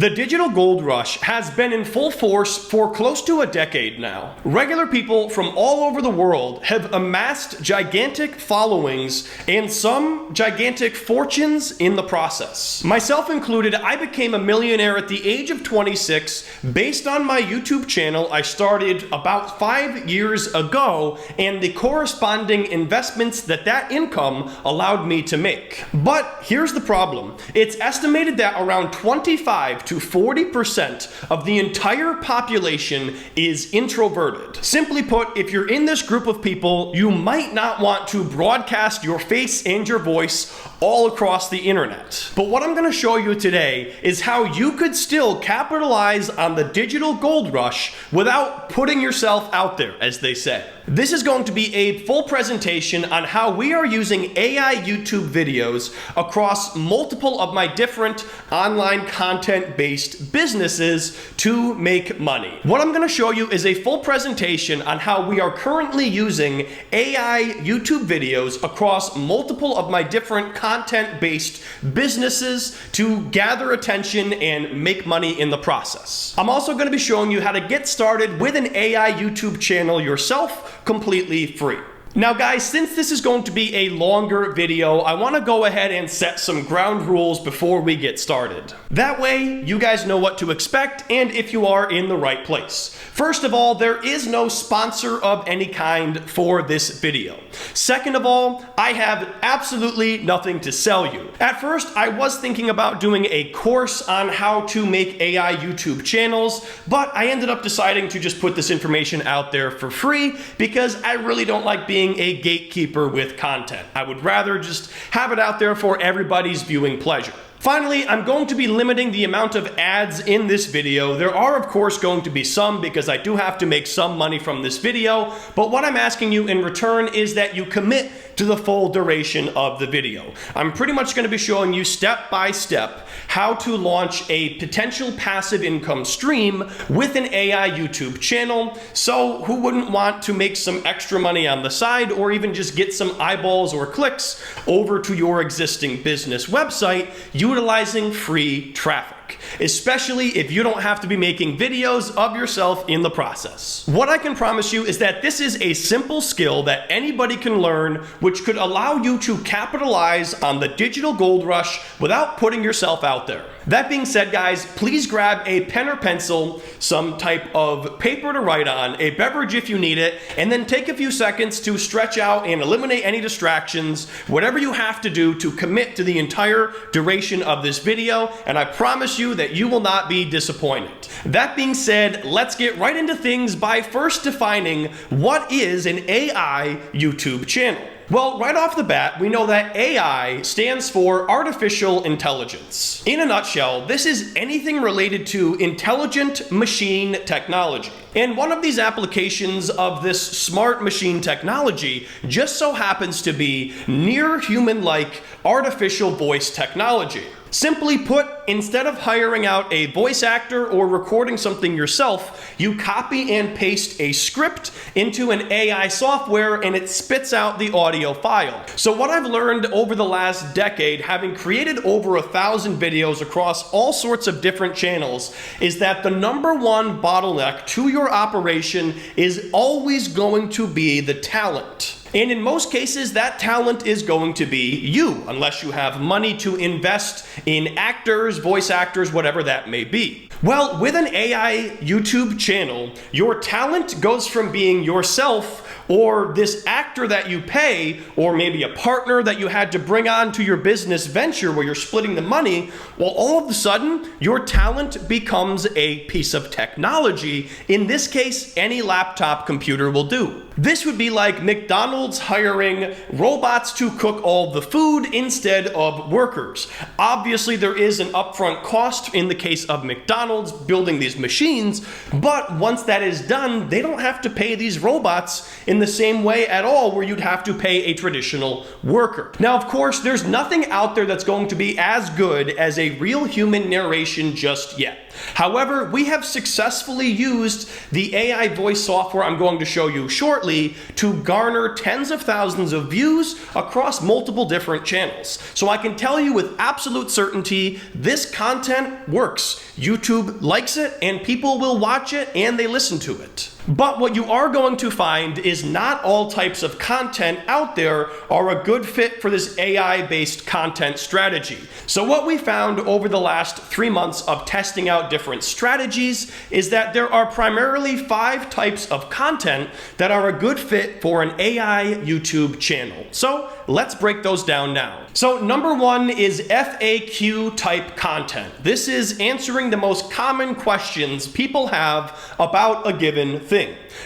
The digital gold rush has been in full force for close to a decade now. Regular people from all over the world have amassed gigantic followings and some gigantic fortunes in the process. Myself included, I became a millionaire at the age of 26 based on my YouTube channel I started about 5 years ago and the corresponding investments that income allowed me to make. But here's the problem. It's estimated that around 25 to 40% of the entire population is introverted. Simply put, if you're in this group of people, you might not want to broadcast your face and your voice all across the internet. But what I'm going to show you today is how you could still capitalize on the digital gold rush without putting yourself out there, as they say. This is going to be a full presentation on how we are using AI YouTube videos across multiple of my different online content-based businesses to make money. What I'm going to show you is a full presentation on how we are currently using AI YouTube videos across multiple of my different content-based businesses to gather attention and make money in the process. I'm also going to be showing you how to get started with an AI YouTube channel yourself completely free. Now guys, since this is going to be a longer video, I want to go ahead and set some ground rules before we get started. That way, you guys know what to expect and if you are in the right place. First of all, there is no sponsor of any kind for this video. Second of all, I have absolutely nothing to sell you. At first, I was thinking about doing a course on how to make AI YouTube channels, but I ended up deciding to just put this information out there for free because I really don't like being a gatekeeper with content. I would rather just have it out there for everybody's viewing pleasure. Finally, I'm going to be limiting the amount of ads in this video. There are, of course, going to be some because I do have to make some money from this video, but what I'm asking you in return is that you commit to the full duration of the video. I'm pretty much going to be showing you step by step how to launch a potential passive income stream with an AI YouTube channel. So who wouldn't want to make some extra money on the side or even just get some eyeballs or clicks over to your existing business website utilizing free traffic, especially if you don't have to be making videos of yourself in the process. What I can promise you is that this is a simple skill that anybody can learn, which could allow you to capitalize on the digital gold rush without putting yourself out there. That being said, guys, please grab a pen or pencil, some type of paper to write on, a beverage if you need it, and then take a few seconds to stretch out and eliminate any distractions, whatever you have to do to commit to the entire duration of this video, and I promise you that you will not be disappointed. That being said, let's get right into things by first defining what is an AI YouTube channel. Well, right off the bat, we know that AI stands for artificial intelligence. In a nutshell, this is anything related to intelligent machine technology. And one of these applications of this smart machine technology just so happens to be near human-like artificial voice technology. Simply put, instead of hiring out a voice actor or recording something yourself, you copy and paste a script into an AI software and it spits out the audio file. So what I've learned over the last decade, having created over 1,000 videos across all sorts of different channels, is that the number one bottleneck to your operation is always going to be the talent. And in most cases, that talent is going to be you, unless you have money to invest in actors, voice actors, whatever that may be. Well, with an AI YouTube channel, your talent goes from being yourself or this actor that you pay, or maybe a partner that you had to bring on to your business venture where you're splitting the money, well, all of a sudden, your talent becomes a piece of technology. In this case, any laptop computer will do. This would be like McDonald's hiring robots to cook all the food instead of workers. Obviously, there is an upfront cost in the case of McDonald's building these machines, but once that is done, they don't have to pay these robots in the same way at all where you'd have to pay a traditional worker. Now, of course, there's nothing out there that's going to be as good as a real human narration just yet. However, we have successfully used the AI voice software I'm going to show you shortly to garner tens of thousands of views across multiple different channels. So I can tell you with absolute certainty, this this content works. YouTube likes it, and people will watch it, and they listen to it. But what you are going to find is not all types of content out there are a good fit for this AI-based content strategy. So what we found over the last 3 months of testing out different strategies is that there are primarily 5 types of content that are a good fit for an AI YouTube channel. So let's break those down now. So number 1 is FAQ type content. This is answering the most common questions people have about a given thing.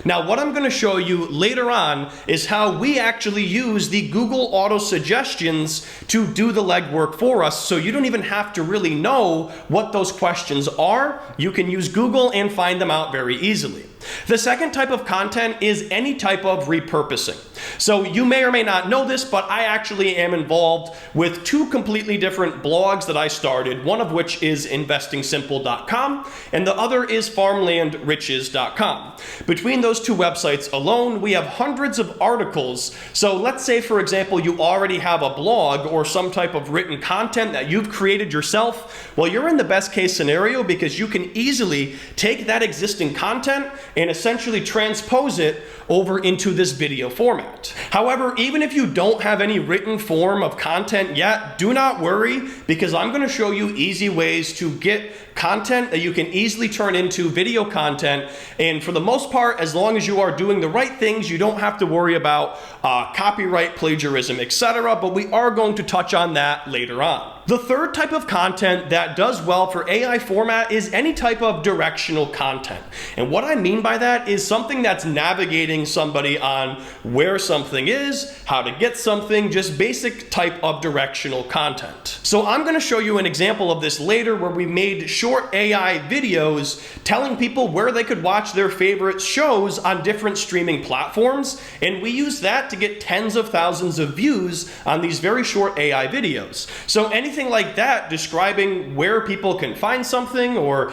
Now, what I'm going to show you later on is how we actually use the Google auto suggestions to do the legwork for us, so you don't even have to really know what those questions are. You can use Google and find them out very easily. The second type of content is any type of repurposing. So you may or may not know this, but I actually am involved with 2 completely different blogs that I started, one of which is investingsimple.com and the other is farmlandriches.com. Between those 2 websites alone, we have hundreds of articles. So let's say, for example, you already have a blog or some type of written content that you've created yourself. Well, you're in the best case scenario because you can easily take that existing content and essentially transpose it over into this video format. However, even if you don't have any written form of content yet, do not worry, because I'm going to show you easy ways to get content that you can easily turn into video content. And for the most part, as long as you are doing the right things, you don't have to worry about copyright, plagiarism, etc. But we are going to touch on that later on. The third type of content that does well for AI format is any type of directional content. And what I mean by that is something that's navigating somebody on where something is, how to get something, just basic type of directional content. So I'm going to show you an example of this later where we made short AI videos telling people where they could watch their favorite shows on different streaming platforms. And we use that to get tens of thousands of views on these very short AI videos. So anything like that describing where people can find something, or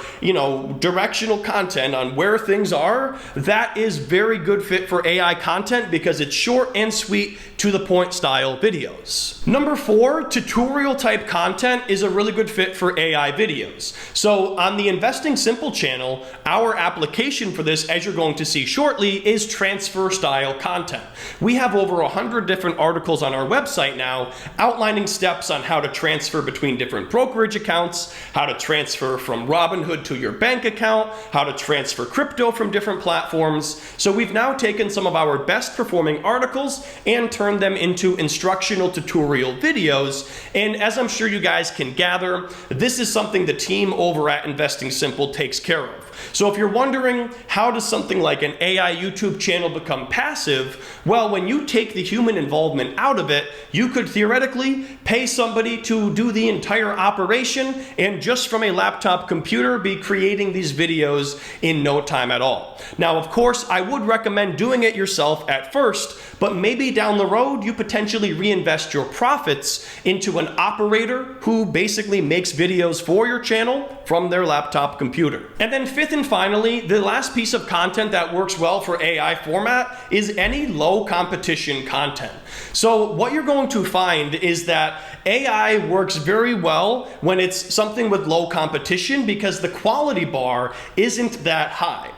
directional content on where things are, that is very good fit for AI content because it's short and sweet, to the point style videos. Number 4, tutorial type content is a really good fit for AI videos. So on the Investing Simple channel, our application for this, as you're going to see shortly, is transfer style content. We have over 100 different articles on our website now outlining steps on how to transfer between different brokerage accounts, how to transfer from Robinhood to your bank account, how to transfer crypto from different platforms. So we've now taken some of our best performing articles and turned them into instructional tutorial videos. And as I'm sure you guys can gather, this is something the team over at Investing Simple takes care of. So if you're wondering, how does something like an AI YouTube channel become passive? Well, when you take the human involvement out of it, you could theoretically pay somebody to do the entire operation and just from a laptop computer be creating these videos in no time at all. Now, of course, I would recommend doing it yourself at first, but maybe down the road you potentially reinvest your profits into an operator who basically makes videos for your channel from their laptop computer. And then fifth and finally, the last piece of content that works well for AI format is any low competition content. So what you're going to find is that AI works very well when it's something with low competition because the quality bar isn't that high.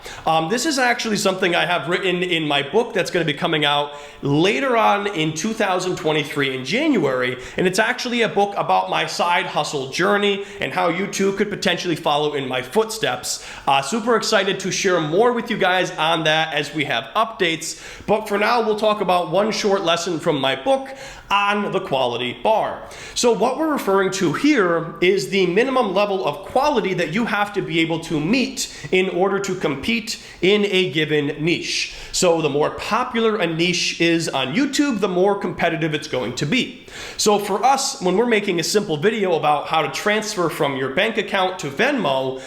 This is actually something I have written in my book that's going to be coming out later on in 2023 in January, and it's actually a book about my side hustle journey and how you too could potentially follow in my footsteps. Super excited to share more with you guys on that as we have updates, but for now we'll talk about one short lesson from my book on the quality bar. So what we're referring to here is the minimum level of quality that you have to be able to meet in order to compete in a given niche. So the more popular a niche is on YouTube, the more competitive it's going to be. So for us, when we're making a simple video about how to transfer from your bank account to Venmo,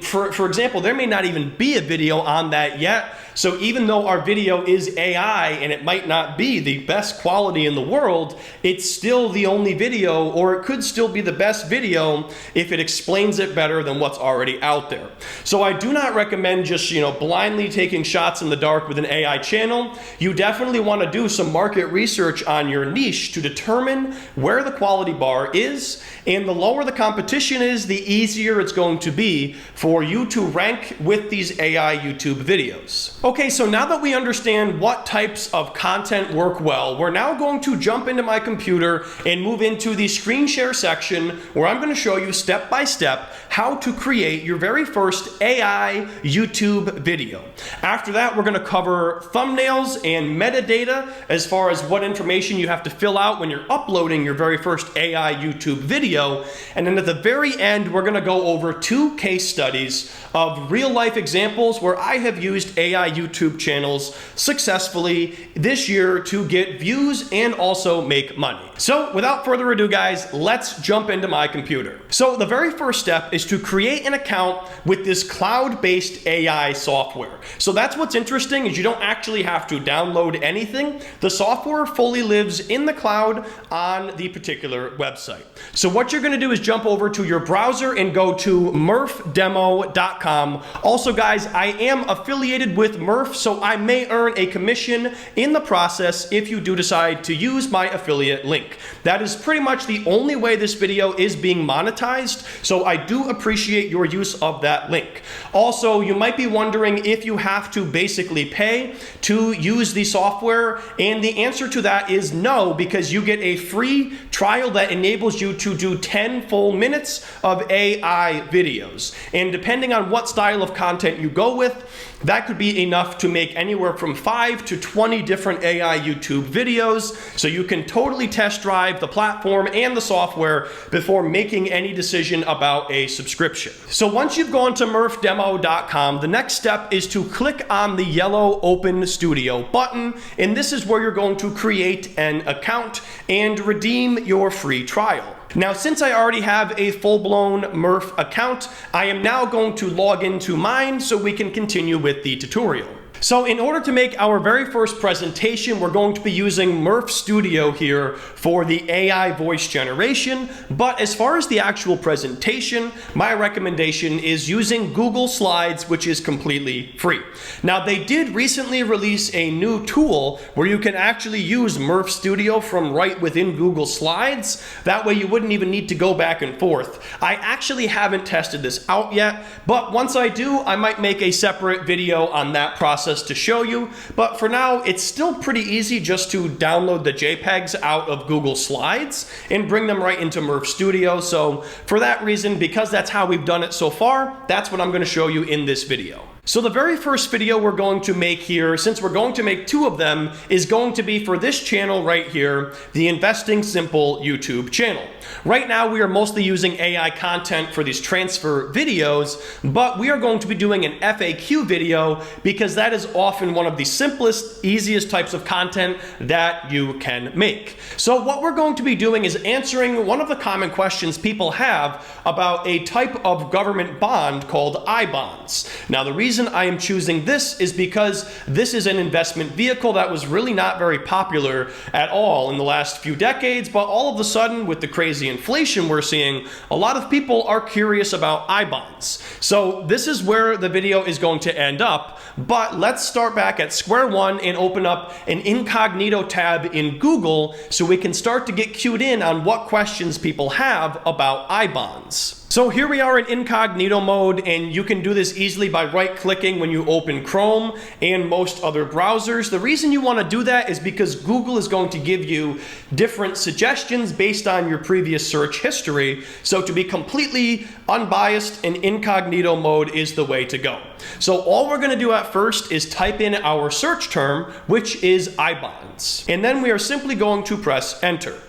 for example, there may not even be a video on that yet. So even though our video is AI and it might not be the best quality in the world, it's still the only video, or it could still be the best video if it explains it better than what's already out there. So I do not recommend just, blindly taking shots in the dark with an AI channel. You definitely want to do some market research on your niche to determine where the quality bar is, and the lower the competition is, the easier it's going to be for you to rank with these AI YouTube videos. Okay, so now that we understand what types of content work well, we're now going to jump into my computer and move into the screen share section, where I'm going to show you step by step how to create your very first AI YouTube video. After that, we're going to cover thumbnails and metadata as far as what information you have to fill out when you're uploading your very first AI YouTube video. And then at the very end, we're going to go over 2 case studies of real life examples where I have used AI YouTube channels successfully this year to get views and also make money. So without further ado, guys, let's jump into my computer. So the very first step is to create an account with this cloud-based AI software. So that's what's interesting, is you don't actually have to download anything. The software fully lives in the cloud on the particular website. So what you're going to do is jump over to your browser and go to murphdemo.com. Also, guys, I am affiliated with Murph, so I may earn a commission in the process if you do decide to use my affiliate link. That is pretty much the only way this video is being monetized, so I do appreciate your use of that link. Also, you might be wondering if you have to basically pay to use the software, and the answer to that is no, because you get a free trial that enables you to do 10 full minutes of AI videos. And depending on what style of content you go with, that could be enough to make anywhere from 5 to 20 different AI YouTube videos, so you can totally test drive the platform and the software before making any decision about a subscription. So once you've gone to murphdemo.com, the next step is to click on the yellow Open Studio button, and this is where you're going to create an account and redeem your free trial. Now, since I already have a full-blown Murph account, I am now going to log into mine so we can continue with the tutorial. So in order to make our very first presentation, we're going to be using Murph Studio here for the AI voice generation. But as far as the actual presentation, my recommendation is using Google Slides, which is completely free. Now, they did recently release a new tool where you can actually use Murph Studio from right within Google Slides. That way you wouldn't even need to go back and forth. I actually haven't tested this out yet, but once I do, I might make a separate video on that process to show you. But for now, it's still pretty easy just to download the JPEGs out of Google Slides and bring them right into Murph Studio. So for that reason, because that's how we've done it so far, that's what I'm going to show you in this video. So the very first video we're going to make here, since we're going to make 2 of them, is going to be for this channel right here, the Investing Simple YouTube channel. Right now, we are mostly using AI content for these transfer videos, but we are going to be doing an FAQ video because that is often one of the simplest, easiest types of content that you can make. So what we're going to be doing is answering one of the common questions people have about a type of government bond called I-bonds. Now, the reason I am choosing this is because this is an investment vehicle that was really not very popular at all in the last few decades, but all of a sudden, with the crazy inflation we're seeing, a lot of people are curious about I-bonds. So this is where the video is going to end up, but let's start back at square one and open up an incognito tab in Google so we can start to get cued in on what questions people have about I-bonds. So here we are in incognito mode, and you can do this easily by right-clicking when you open Chrome and most other browsers. The reason you want to do that is because Google is going to give you different suggestions based on your previous search history. So to be completely unbiased, in incognito mode is the way to go. So all we're going to do at first is type in our search term, which is I-bonds. And then we are simply going to press enter.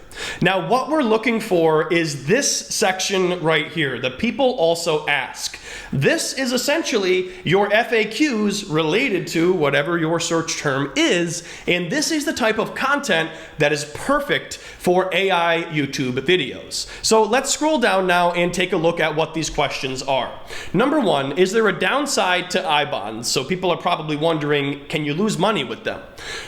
Now, what we're looking for is this section right here, the people also ask. This is essentially your FAQs related to whatever your search term is, and this is the type of content that is perfect for AI YouTube videos. So let's scroll down now and take a look at what these questions are. Number one, is there a downside to I-bonds? So people are probably wondering, can you lose money with them?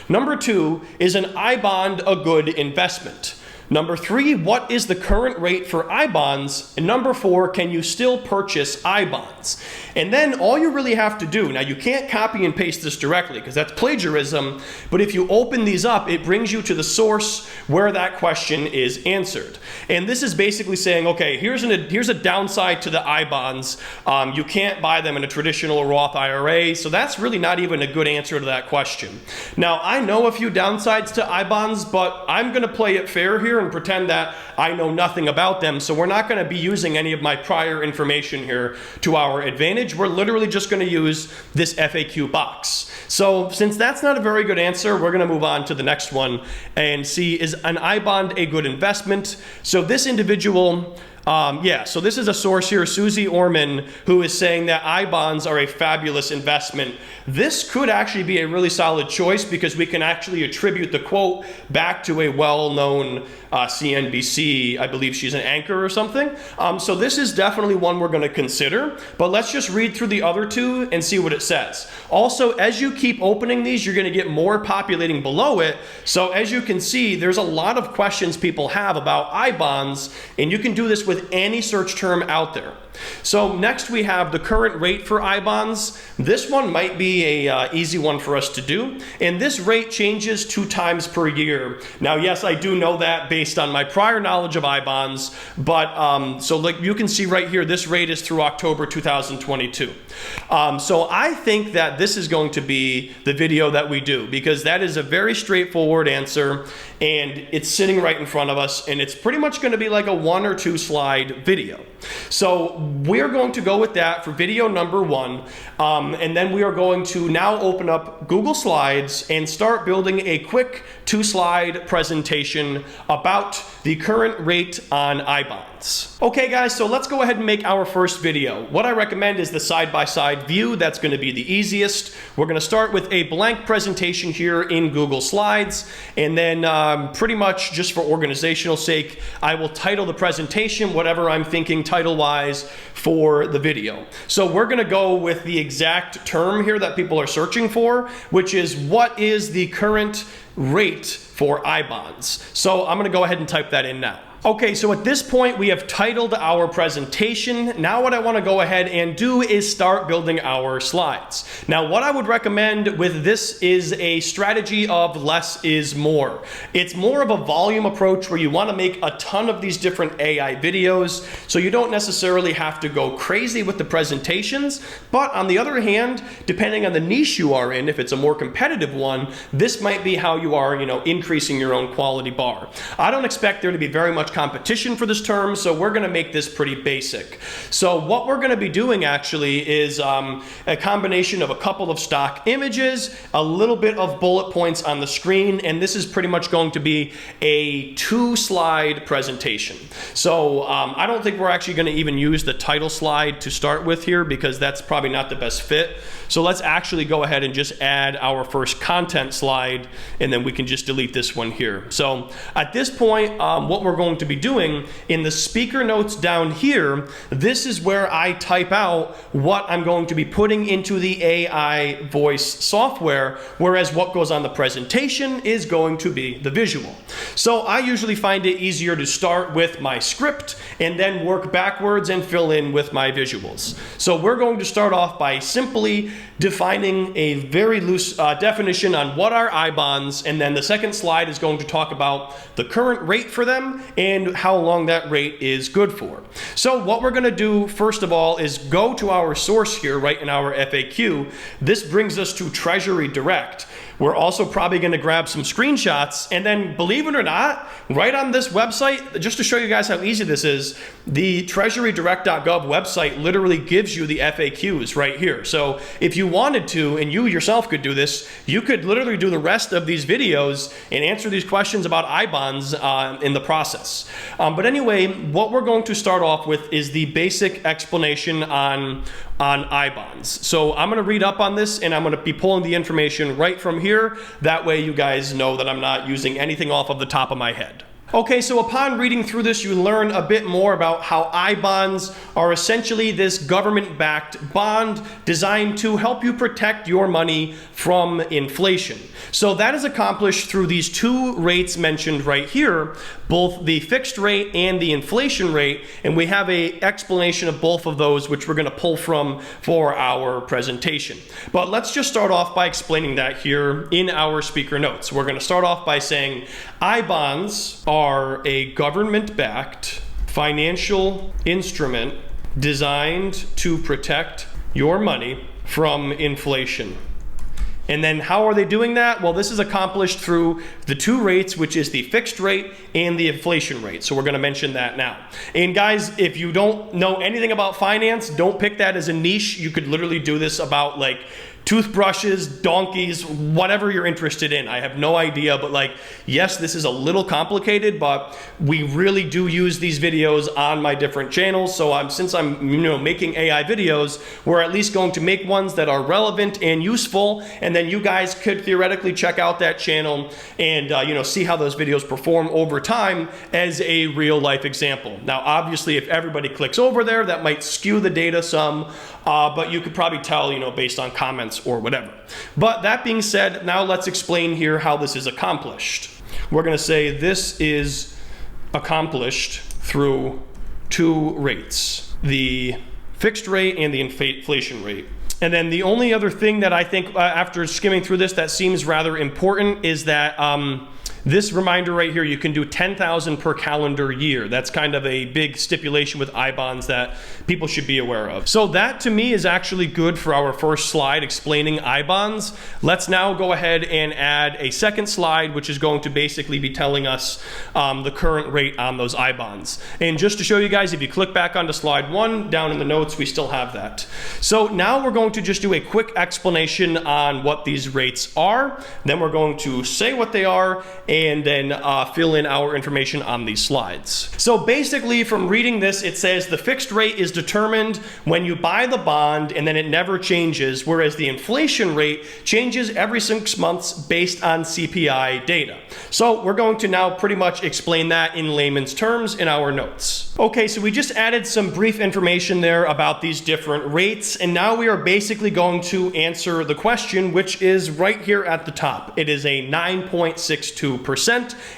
Number two, is an I-bond a good investment? Number three, what is the current rate for I-bonds? And number four, can you still purchase I-bonds? And then all you really have to do, now you can't copy and paste this directly because that's plagiarism, but if you open these up, it brings you to the source where that question is answered. And this is basically saying, okay, here's a downside to the I-bonds. You can't buy them in a traditional Roth IRA, so that's really not even a good answer to that question. Now, I know a few downsides to I-bonds, but I'm gonna play it fair here and pretend that I know nothing about them, so we're not going to be using any of my prior information here to our advantage. We're literally just going to use this FAQ box. So since that's not a very good answer, we're going to move on to the next one and see, is an I-bond a good investment? So this individual, so this is a source here, Susie Orman, who is saying that I-bonds are a fabulous investment. This could actually be a really solid choice because we can actually attribute the quote back to a well-known CNBC, I believe she's an anchor or something. So this is definitely one we're going to consider, but let's just read through the other two and see what it says. Also, as you keep opening these, you're going to get more populating below it. So as you can see, there's a lot of questions people have about I-bonds, and you can do this with any search term out there. So next we have the current rate for I-bonds. This one might be a easy one for us to do, and this rate changes 2 times per year. Now, yes, I do know that based on my prior knowledge of I-bonds, but so like you can see right here, this rate is through October 2022. So I think that this is going to be the video that we do because that is a very straightforward answer, and it's sitting right in front of us, and it's pretty much going to be like a 1 or 2 slide video. So we're going to go with that for video number 1, and then we are going to now open up Google Slides and start building a quick 2-slide presentation about the current rate on I-bonds. Okay guys, so let's go ahead and make our first video. What I recommend is the side-by-side view. That's going to be the easiest. We're going to start with a blank presentation here in Google Slides, and then pretty much just for organizational sake, I will title the presentation whatever I'm thinking title-wise for the video. So we're going to go with the exact term here that people are searching for, which is what is the current rate for I-bonds. So I'm going to go ahead and type that in now. Okay, so at this point we have titled our presentation. Now what I want to go ahead and do is start building our slides. Now what I would recommend with this is a strategy of less is more. It's more of a volume approach where you want to make a ton of these different AI videos, so you don't necessarily have to go crazy with the presentations, but on the other hand, depending on the niche you are in, if it's a more competitive one, this might be how you are, increasing your own quality bar. I don't expect there to be very much competition for this term, so we're going to make this pretty basic. So what we're going to be doing actually is a combination of a couple of stock images, a little bit of bullet points on the screen, and this is pretty much going to be a 2-slide presentation. So I don't think we're actually going to even use the title slide to start with here because that's probably not the best fit. So let's actually go ahead and just add our first content slide, and then we can just delete this one here. So at this point, what we're going to be doing in the speaker notes down here, this is where I type out what I'm going to be putting into the AI voice software, whereas what goes on the presentation is going to be the visual. So I usually find it easier to start with my script and then work backwards and fill in with my visuals. So we're going to start off by simply defining a very loose definition on what are I-bonds, and then the second slide is going to talk about the current rate for them and how long that rate is good for. So what we're going to do first of all is go to our source here right in our FAQ. This brings us to Treasury Direct. We're also probably going to grab some screenshots, and then, believe it or not, right on this website, just to show you guys how easy this is, the treasurydirect.gov website literally gives you the FAQs right here. So if you wanted to, and you yourself could do this, you could literally do the rest of these videos and answer these questions about I-bonds in the process. But anyway, what we're going to start off with is the basic explanation on I-bonds. So I'm going to read up on this, and I'm going to be pulling the information right from here. That way you guys know that I'm not using anything off of the top of my head. Okay, so upon reading through this, you learn a bit more about how I-bonds are essentially this government-backed bond designed to help you protect your money from inflation. So that is accomplished through these two rates mentioned right here, both the fixed rate and the inflation rate, and we have an explanation of both of those, which we're going to pull from for our presentation. But let's just start off by explaining that here in our speaker notes. We're going to start off by saying I-bonds are a government-backed financial instrument designed to protect your money from inflation. And then how are they doing that? Well, this is accomplished through the two rates, which is the fixed rate and the inflation rate. So we're going to mention that now. And guys, if you don't know anything about finance, don't pick that as a niche. You could literally do this about like toothbrushes, donkeys, whatever you're interested in. I have no idea, but like, yes, this is a little complicated, but we really do use these videos on my different channels. So since I'm making AI videos, we're at least going to make ones that are relevant and useful, and then you guys could theoretically check out that channel and see how those videos perform over time as a real life example. Now, obviously, if everybody clicks over there, that might skew the data some, but you could probably tell, based on comments or whatever. But that being said, now let's explain here how this is accomplished. We're going to say this is accomplished through two rates, the fixed rate and the inflation rate. And then the only other thing that I think after skimming through this that seems rather important is that this reminder right here, you can do 10,000 per calendar year. That's kind of a big stipulation with I-bonds that people should be aware of. So that to me is actually good for our first slide explaining I-bonds. Let's now go ahead and add a second slide, which is going to basically be telling us the current rate on those I-bonds. And just to show you guys, if you click back onto slide 1, down in the notes, we still have that. So now we're going to just do a quick explanation on what these rates are. Then we're going to say what they are, and then fill in our information on these slides. So basically from reading this, it says the fixed rate is determined when you buy the bond and then it never changes, whereas the inflation rate changes every 6 months based on CPI data. So we're going to now pretty much explain that in layman's terms in our notes. Okay, so we just added some brief information there about these different rates, and now we are basically going to answer the question, which is right here at the top. It is a 9.62%,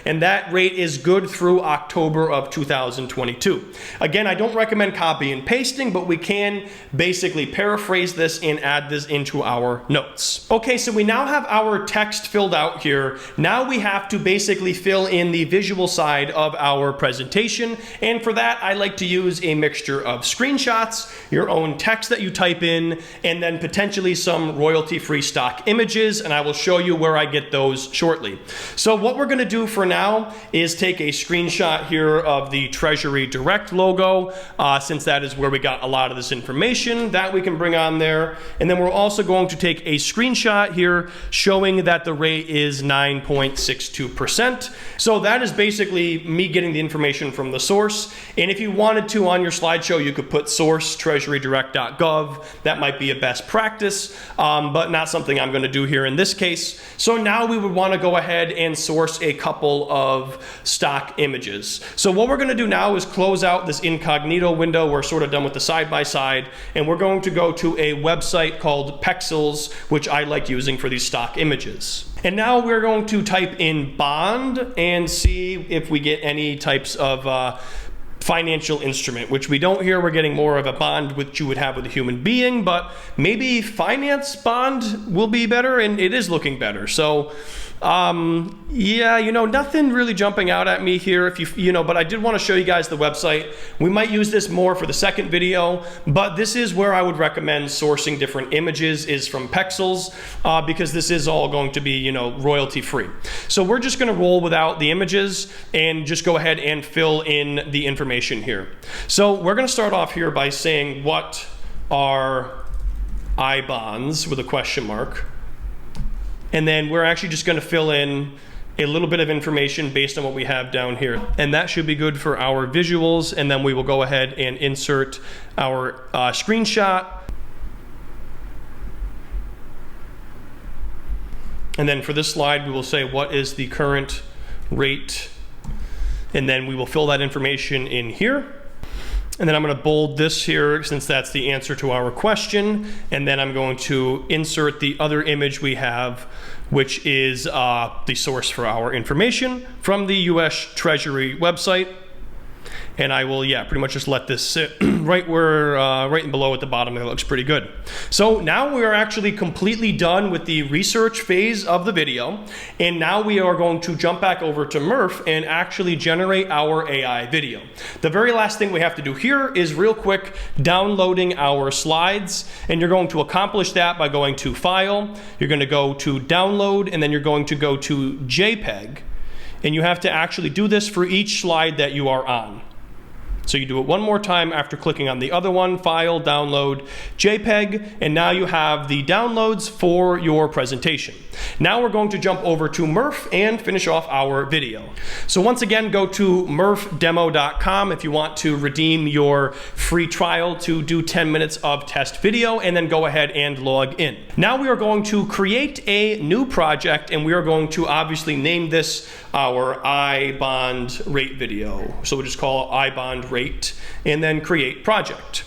and that rate is good through October of 2022. Again, I don't recommend copy and pasting, but we can basically paraphrase this and add this into our notes. Okay, so we now have our text filled out here. Now we have to basically fill in the visual side of our presentation, and for that I like to use a mixture of screenshots, your own text that you type in, and then potentially some royalty-free stock images, and I will show you where I get those shortly. So what we're going to do for now is take a screenshot here of the Treasury Direct logo, since that is where we got a lot of this information that we can bring on there. And then we're also going to take a screenshot here showing that the rate is 9.62%. So that is basically me getting the information from the source. And if you wanted to on your slideshow, you could put source treasurydirect.gov. That might be a best practice, but not something I'm going to do here in this case. So now we would want to go ahead and source a couple of stock images. So what we're going to do now is close out this incognito window. We're sort of done with the side-by-side, and we're going to go to a website called Pexels, which I like using for these stock images. And now we're going to type in bond and see if we get any types of financial instrument, which we don't here. We're getting more of a bond which you would have with a human being, but maybe finance bond will be better, and it is looking better. So yeah, you know, nothing really jumping out at me here, if you know, but I did want to show you guys the website. We might use this more for the second video, but this is where I would recommend sourcing different images, is from Pexels, because this is all going to be, you know, royalty free. So we're just going to roll without the images and just go ahead and fill in the information here. So we're going to start off here by saying, what are I bonds with a question mark? And then we're actually just going to fill in a little bit of information based on what we have down here. And that should be good for our visuals. And then we will go ahead and insert our screenshot. And then for this slide, we will say, what is the current rate? And then we will fill that information in here. And then I'm going to bold this here since that's the answer to our question. And then I'm going to insert the other image we have, which is the source for our information from the US Treasury website. And I will, yeah, pretty much just let this sit right where, right below at the bottom. That looks pretty good. So now we are actually completely done with the research phase of the video. And now we are going to jump back over to Murph and actually generate our AI video. The very last thing we have to do here is real quick downloading our slides. And you're going to accomplish that by going to File. You're going to go to Download, and then you're going to go to JPEG. And you have to actually do this for each slide that you are on. So you do it one more time after clicking on the other one, File, Download, JPEG, and now you have the downloads for your presentation. Now we're going to jump over to Murph and finish off our video. So once again, go to murphdemo.com if you want to redeem your free trial to do 10 minutes of test video, and then go ahead and log in. Now we are going to create a new project, and we are going to obviously name this our iBond rate video. So we'll just call it iBond rate, and then create project.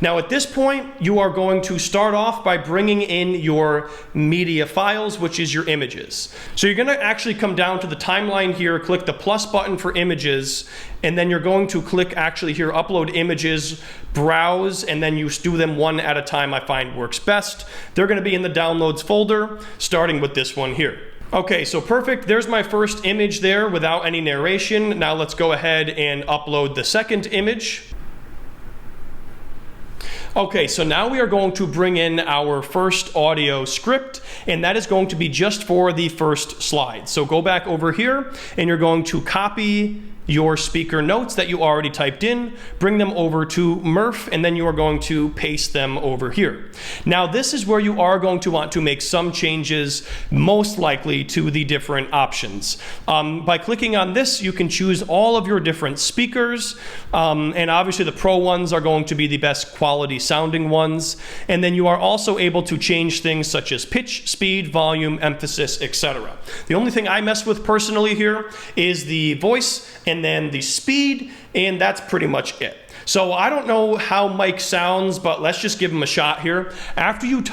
Now at this point, you are going to start off by bringing in your media files, which is your images. So you're going to actually come down to the timeline here, click the plus button for images, and then you're going to click actually here, upload images, browse, and then you do them one at a time. I find works best. They're going to be in the downloads folder, starting with this one here. Okay, so perfect. There's my first image there without any narration. Now let's go ahead and upload the second image. Okay, so now we are going to bring in our first audio script, and that is going to be just for the first slide. So go back over here, and you're going to copy your speaker notes that you already typed in, bring them over to Murph, and then you are going to paste them over here. Now this is where you are going to want to make some changes, most likely to the different options. By clicking on this, you can choose all of your different speakers, and obviously the pro ones are going to be the best quality sounding ones, and then you are also able to change things such as pitch, speed, volume, emphasis, etc. The only thing I mess with personally here is the voice and then the speed, and that's pretty much it. So I don't know how Mike sounds, but let's just give him a shot here. After you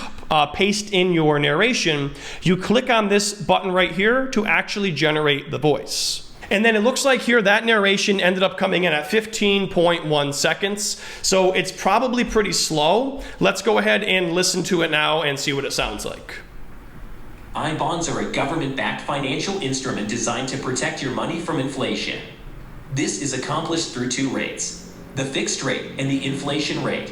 paste in your narration, you click on this button right here to actually generate the voice. And then it looks like here that narration ended up coming in at 15.1 seconds. So it's probably pretty slow. Let's go ahead and listen to it now and see what it sounds like. I-bonds are a government-backed financial instrument designed to protect your money from inflation. This is accomplished through two rates, the fixed rate and the inflation rate.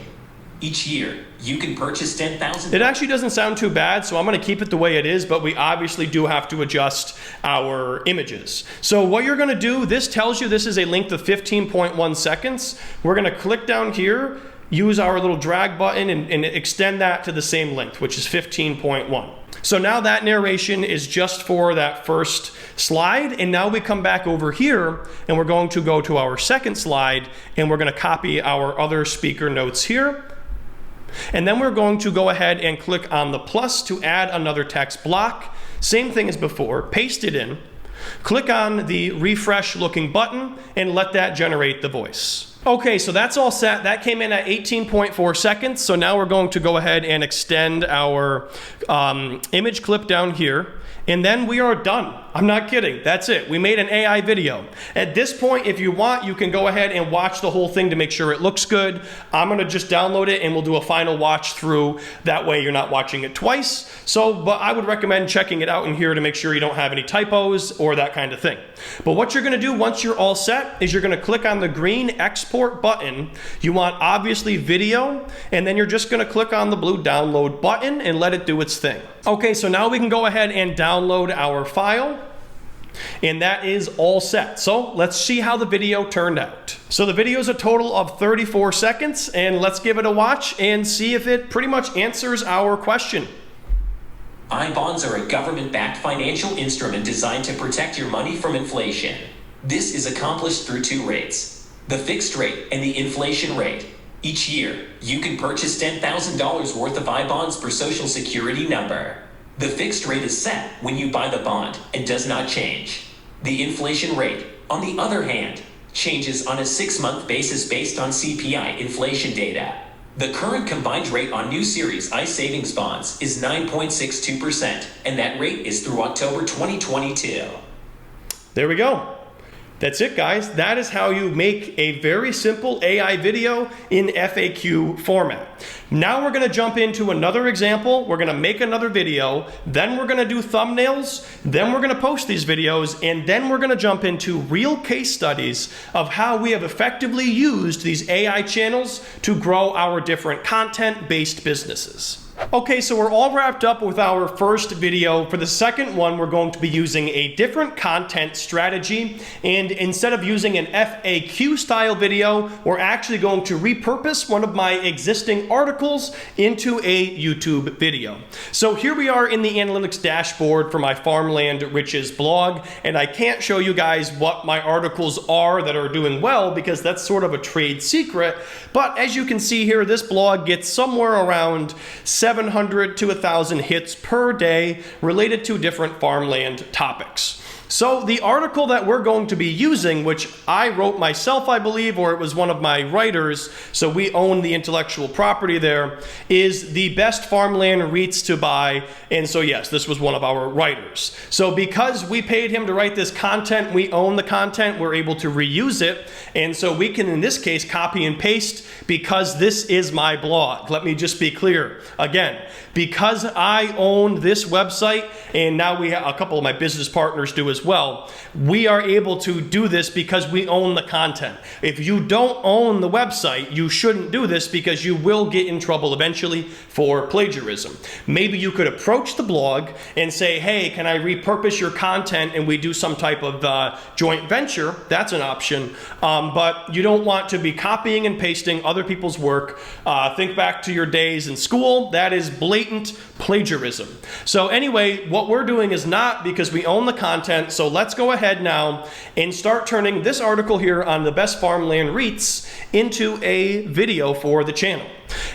Each year, you can purchase $10,000. It actually doesn't sound too bad, so I'm going to keep it the way it is, but we obviously do have to adjust our images. So what you're going to do, this tells you this is a length of 15.1 seconds. We're going to click down here, use our little drag button, and extend that to the same length, which is 15.1. So now that narration is just for that first slide, and now we come back over here and we're going to go to our second slide, and we're going to copy our other speaker notes here. And then we're going to go ahead and click on the plus to add another text block. Same thing as before, paste it in, click on the refresh looking button, and let that generate the voice. Okay, so that's all set. That came in at 18.4 seconds. So now we're going to go ahead and extend our image clip down here. and then we are done. I'm not kidding. That's it. We made an AI video. At this point, if you want, you can go ahead and watch the whole thing to make sure it looks good. I'm going to just download it and we'll do a final watch through. That way you're not watching it twice. But I would recommend checking it out in here to make sure you don't have any typos or that kind of thing. But what you're going to do once you're all set is you're going to click on the green export button. You want obviously video, and then you're just going to click on the blue download button and let it do its thing. Okay, so now we can go ahead and download our file. And that is all set. So let's see how the video turned out. So the video is a total of 34 seconds, and let's give it a watch and see if it pretty much answers our question. I-bonds are a government-backed financial instrument designed to protect your money from inflation. This is accomplished through two rates: the fixed rate and the inflation rate. Each year, you can purchase $10,000 worth of I-bonds per Social Security number. The fixed rate is set when you buy the bond and does not change. The inflation rate, on the other hand, changes on a 6-month basis based on CPI inflation data. The current combined rate on new series I savings bonds is 9.62%, and that rate is through October 2022. There we go. That's it, guys. That is how you make a very simple AI video in FAQ format. Now we're going to jump into another example. We're going to make another video. Then we're going to do thumbnails. Then we're going to post these videos. And then we're going to jump into real case studies of how we have effectively used these AI channels to grow our different content-based businesses. Okay, so we're all wrapped up with our first video. For the second one, we're going to be using a different content strategy. And instead of using an FAQ style video, we're actually going to repurpose one of my existing articles into a YouTube video. So here we are in the analytics dashboard for my Farmland Riches blog. And I can't show you guys what my articles are that are doing well because that's sort of a trade secret. But as you can see here, this blog gets somewhere around 700 to 1,000 hits per day related to different farmland topics. So the article that we're going to be using, which I wrote myself, I believe, or it was one of my writers, so we own the intellectual property there, is the best farmland REITs to buy. And so yes, this was one of our writers. So because we paid him to write this content, we own the content, we're able to reuse it. And so we can, in this case, copy and paste because this is my blog. Let me just be clear. Again, because I own this website, and now we have a couple of my business partners do as well, we are able to do this because we own the content. If you don't own the website, you shouldn't do this because you will get in trouble eventually for plagiarism. Maybe you could approach the blog and say, hey, can I repurpose your content and we do some type of joint venture? That's an option. But you don't want to be copying and pasting other people's work. Think back to your days in school. That is blatant plagiarism. So anyway, what we're doing is not because we own the content. So let's go ahead now and start turning this article here on the best farmland REITs into a video for the channel.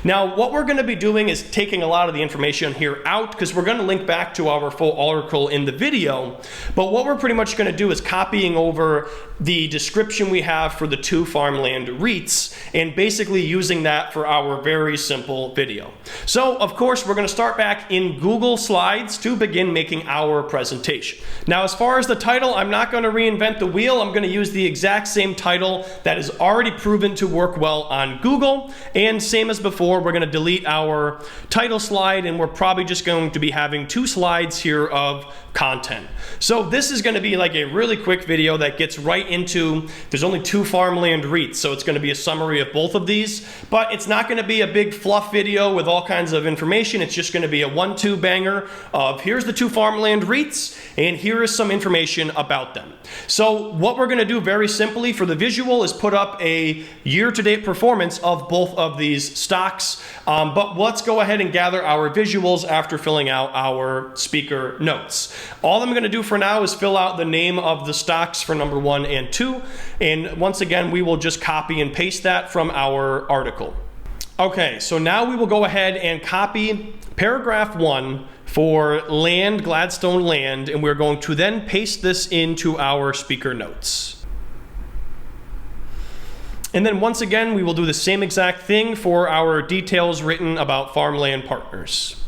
Now, what we're going to be doing is taking a lot of the information here out because we're going to link back to our full article in the video. But what we're pretty much going to do is copying over the description we have for the two farmland REITs and basically using that for our very simple video. So, of course, we're going to start back in Google Slides to begin making our presentation. Now, as far as the title, I'm not going to reinvent the wheel. I'm going to use the exact same title that is already proven to work well on Google. And same as before, we're going to delete our title slide, and we're probably just going to be having 2 slides here of content. So this is going to be like a really quick video that gets right into, there's only 2 farmland REITs, so it's going to be a summary of both of these, but it's not going to be a big fluff video with all kinds of information. It's just going to be a 1-2 banger of here's the 2 farmland REITs, and here is some information about them. So what we're going to do very simply for the visual is put up a year-to-date performance of both of these stocks, but let's go ahead and gather our visuals after filling out our speaker notes. All I'm going to do for now is fill out the name of the stocks for number 1 and 2, and once again we will just copy and paste that from our article. Okay, so now we will go ahead and copy paragraph 1 for land, Gladstone land, and we're going to then paste this into our speaker notes. And then once again, we will do the same exact thing for our details written about farmland partners.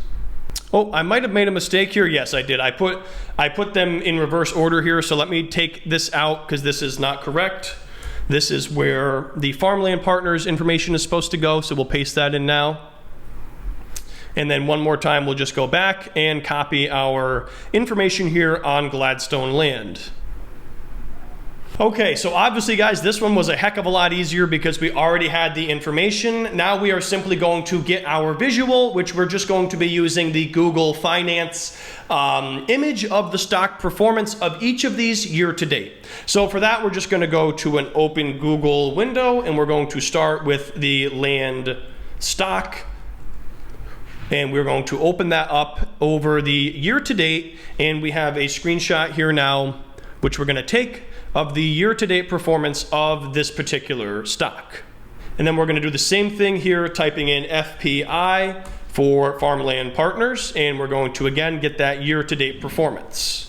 Oh, I might have made a mistake here. Yes, I did. I put them in reverse order here. So let me take this out because this is not correct. This is where the farmland partners information is supposed to go. So we'll paste that in now. And then one more time, we'll just go back and copy our information here on Gladstone land. Okay, so obviously, guys, this one was a heck of a lot easier because we already had the information. Now we are simply going to get our visual, which we're just going to be using the Google Finance image of the stock performance of each of these year to date. So for that, we're just going to go to an open Google window, and we're going to start with the land stock. And we're going to open that up over the year to date, and we have a screenshot here now, which we're going to take of the year-to-date performance of this particular stock. And then we're going to do the same thing here, typing in FPI for Farmland Partners, and we're going to again get that year-to-date performance.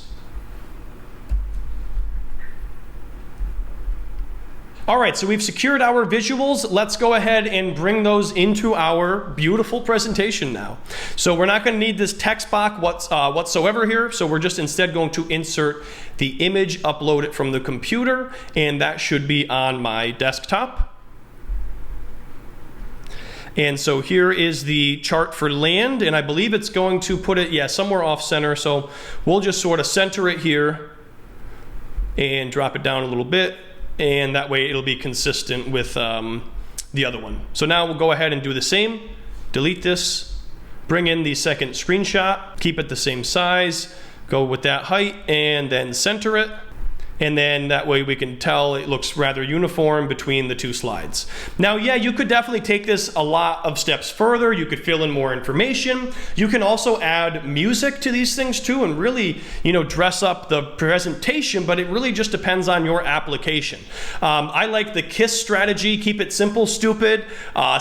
All right, so we've secured our visuals. Let's go ahead and bring those into our beautiful presentation now. So we're not going to need this text box whatsoever here. So we're just instead going to insert the image, upload it from the computer, and that should be on my desktop. And so here is the chart for land, and I believe it's going to put it, somewhere off center. So we'll just sort of center it here and drop it down a little bit. And that way it'll be consistent with the other one. So now we'll go ahead and do the same. Delete this, bring in the second screenshot, keep it the same size, go with that height, and then center it. And then that way we can tell it looks rather uniform between the two slides. Now, you could definitely take this a lot of steps further. You could fill in more information. You can also add music to these things too and really, dress up the presentation, but it really just depends on your application. I like the KISS strategy, keep it simple, stupid.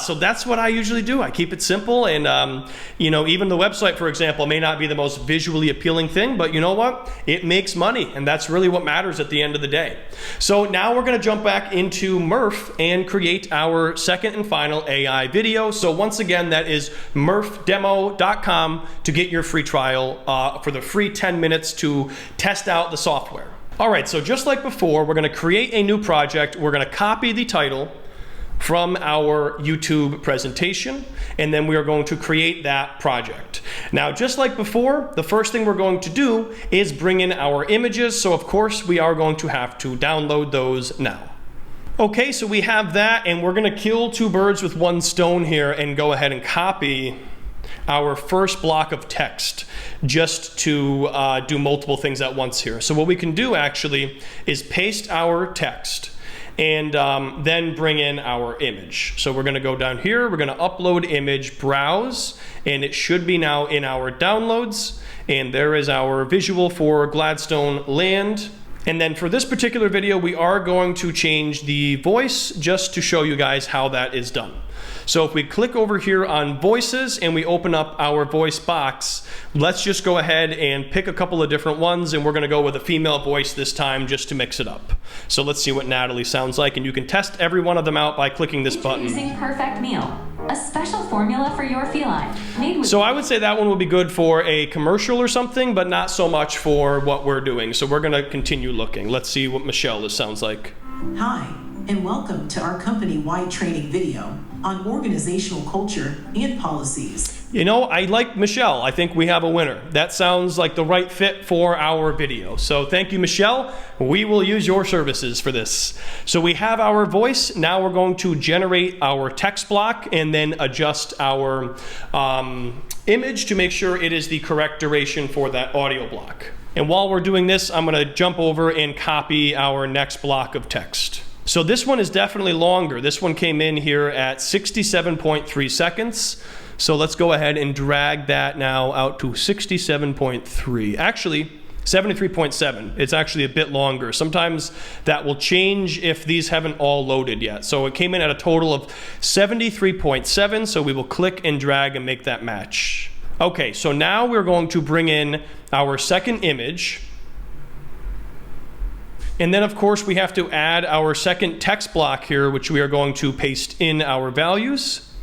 So that's what I usually do. I keep it simple, and even the website, for example, may not be the most visually appealing thing, but you know what? It makes money, and that's really what matters at the end of the day. So now we're going to jump back into Murph and create our second and final AI video. So once again, that is murphdemo.com to get your free trial for the free 10 minutes to test out the software. All right, so just like before, we're going to create a new project. We're going to copy the title from our YouTube presentation, and then we are going to create that project. Now, just like before, the first thing we're going to do is bring in our images, so of course we are going to have to download those now. Okay, so we have that, and we're going to kill two birds with one stone here and go ahead and copy our first block of text just to do multiple things at once here. So what we can do actually is paste our text and then bring in our image. So we're going to go down here, we're going to upload image, browse, and it should be now in our downloads, and there is our visual for Gladstone land. And then for this particular video, we are going to change the voice just to show you guys how that is done. So if we click over here on voices and we open up our voice box, let's just go ahead and pick a couple of different ones, and we're going to go with a female voice this time just to mix it up. So let's see what Natalie sounds like, and you can test every one of them out by clicking this button. Introducing Perfect Meal, a special formula for your feline. Made with So I would say that one would be good for a commercial or something, but not so much for what we're doing. So we're going to continue looking. Let's see what Michelle's sounds like. Hi, and welcome to our company-wide training video on organizational culture and policies. I like Michelle. I think we have a winner. That sounds like the right fit for our video. So thank you, Michelle. We will use your services for this. So we have our voice. Now we're going to generate our text block and then adjust our image to make sure it is the correct duration for that audio block. And while we're doing this, I'm going to jump over and copy our next block of text. So this one is definitely longer. This one came in here at 67.3 seconds. So let's go ahead and drag that now out to 67.3. Actually, 73.7. It's actually a bit longer. Sometimes that will change if these haven't all loaded yet. So it came in at a total of 73.7. So we will click and drag and make that match. Okay, so now we're going to bring in our second image. And then, of course, we have to add our second text block here, which we are going to paste in our values.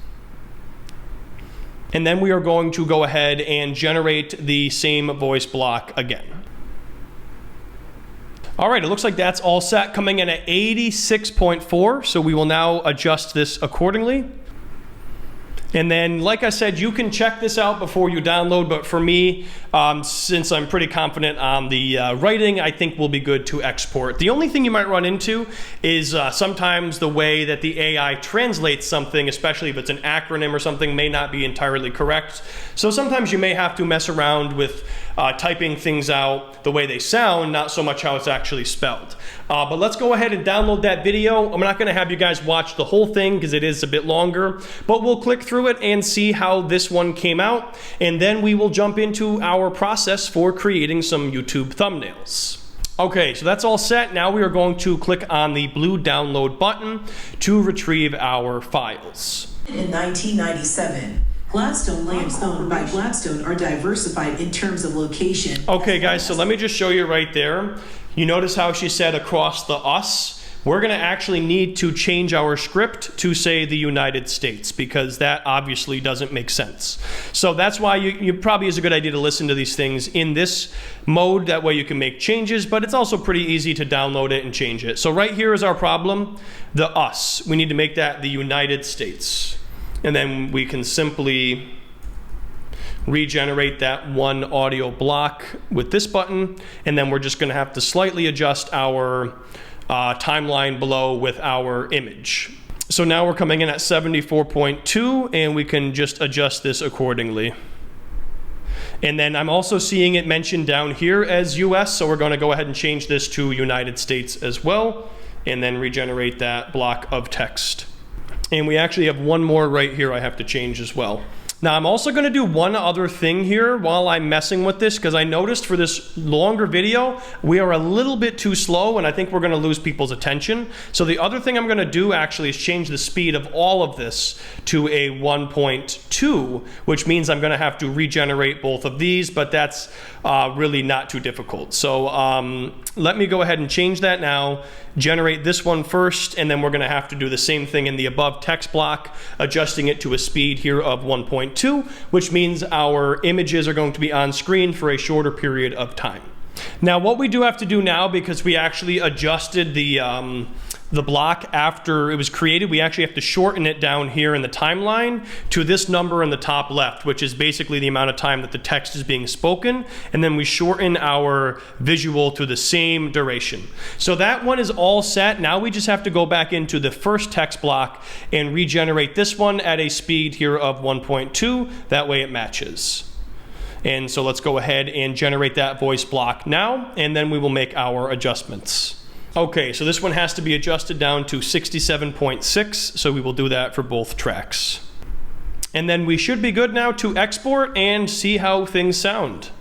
And then we are going to go ahead and generate the same voice block again. All right, it looks like that's all set, coming in at 86.4. So we will now adjust this accordingly. And then, like I said, you can check this out before you download, but for me, since I'm pretty confident on the writing, I think we'll be good to export. The only thing you might run into is sometimes the way that the AI translates something, especially if it's an acronym or something, may not be entirely correct. So sometimes you may have to mess around with typing things out the way they sound, not so much how it's actually spelled. But let's go ahead and download that video. I'm not going to have you guys watch the whole thing because it is a bit longer, but we'll click through it and see how this one came out, and then we will jump into our process for creating some YouTube thumbnails. Okay, so that's all set. Now we are going to click on the blue download button to retrieve our files. In 1997, Gladstone lands owned by Gladstone are diversified in terms of location. Okay guys, so let me just show you right there. You notice how she said across the US? We're gonna actually need to change our script to say the United States, because that obviously doesn't make sense. So that's why you probably is a good idea to listen to these things in this mode. That way you can make changes, but it's also pretty easy to download it and change it. So right here is our problem, the US. We need to make that the United States. And then we can simply regenerate that one audio block with this button. And then we're just gonna have to slightly adjust our timeline below with our image. So now we're coming in at 74.2, and we can just adjust this accordingly. And then I'm also seeing it mentioned down here as US, so we're going to go ahead and change this to United States as well, and then regenerate that block of text. And we actually have one more right here I have to change as well. Now I'm also going to do one other thing here while I'm messing with this, because I noticed for this longer video we are a little bit too slow, and I think we're going to lose people's attention. So the other thing I'm going to do actually is change the speed of all of this to a 1.2, which means I'm going to have to regenerate both of these, but that's really not too difficult. So let me go ahead and change that now, generate this one first, and then we're going to have to do the same thing in the above text block, adjusting it to a speed here of 1.2, which means our images are going to be on screen for a shorter period of time. Now what we do have to do now, because we actually adjusted the block after it was created, we actually have to shorten it down here in the timeline to this number in the top left, which is basically the amount of time that the text is being spoken, and then we shorten our visual to the same duration. So that one is all set. Now we just have to go back into the first text block and regenerate this one at a speed here of 1.2. That way it matches. And so let's go ahead and generate that voice block now, and then we will make our adjustments. Okay, so this one has to be adjusted down to 67.6, so we will do that for both tracks. And then we should be good now to export and see how things sound.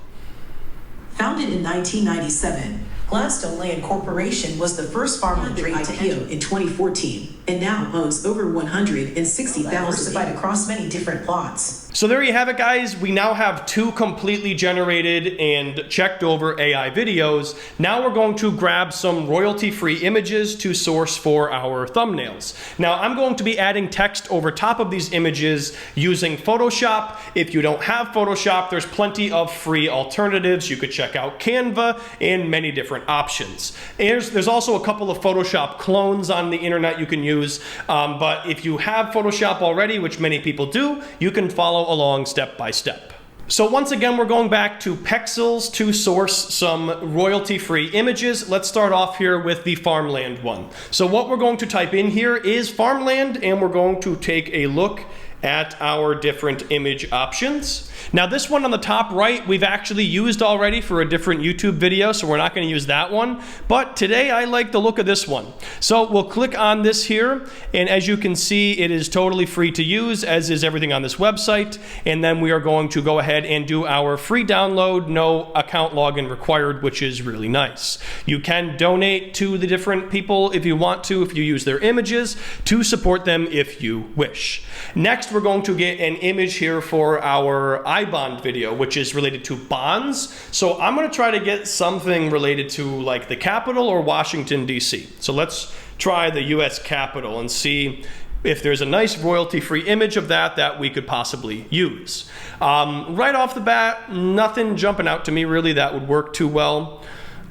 Founded in 1997, Gladstone Land Corporation was the first farmland IPO in 2014, and now owns over 160,000 diversified across many different plots. So there you have it, guys. We now have two completely generated and checked over AI videos. Now we're going to grab some royalty-free images to source for our thumbnails. Now I'm going to be adding text over top of these images using Photoshop. If you don't have Photoshop, there's plenty of free alternatives. You could check out Canva and many different options. There's also a couple of Photoshop clones on the internet you can use, but if you have Photoshop already, which many people do, you can follow along step by step. So once again, we're going back to Pexels to source some royalty-free images. Let's start off here with the farmland one. So what we're going to type in here is farmland, and we're going to take a look at our different image options. Now this one on the top right, we've actually used already for a different YouTube video, so we're not going to use that one. But today I like the look of this one. So we'll click on this here, and as you can see, it is totally free to use, as is everything on this website. And then we are going to go ahead and do our free download, no account login required, which is really nice. You can donate to the different people if you want to, if you use their images, to support them if you wish. Next, we're going to get an image here for our iBond video, which is related to bonds. So I'm going to try to get something related to like the Capitol or Washington, D.C. So let's try the U.S. Capitol and see if there's a nice royalty-free image of that we could possibly use. Right off the bat, nothing jumping out to me really that would work too well.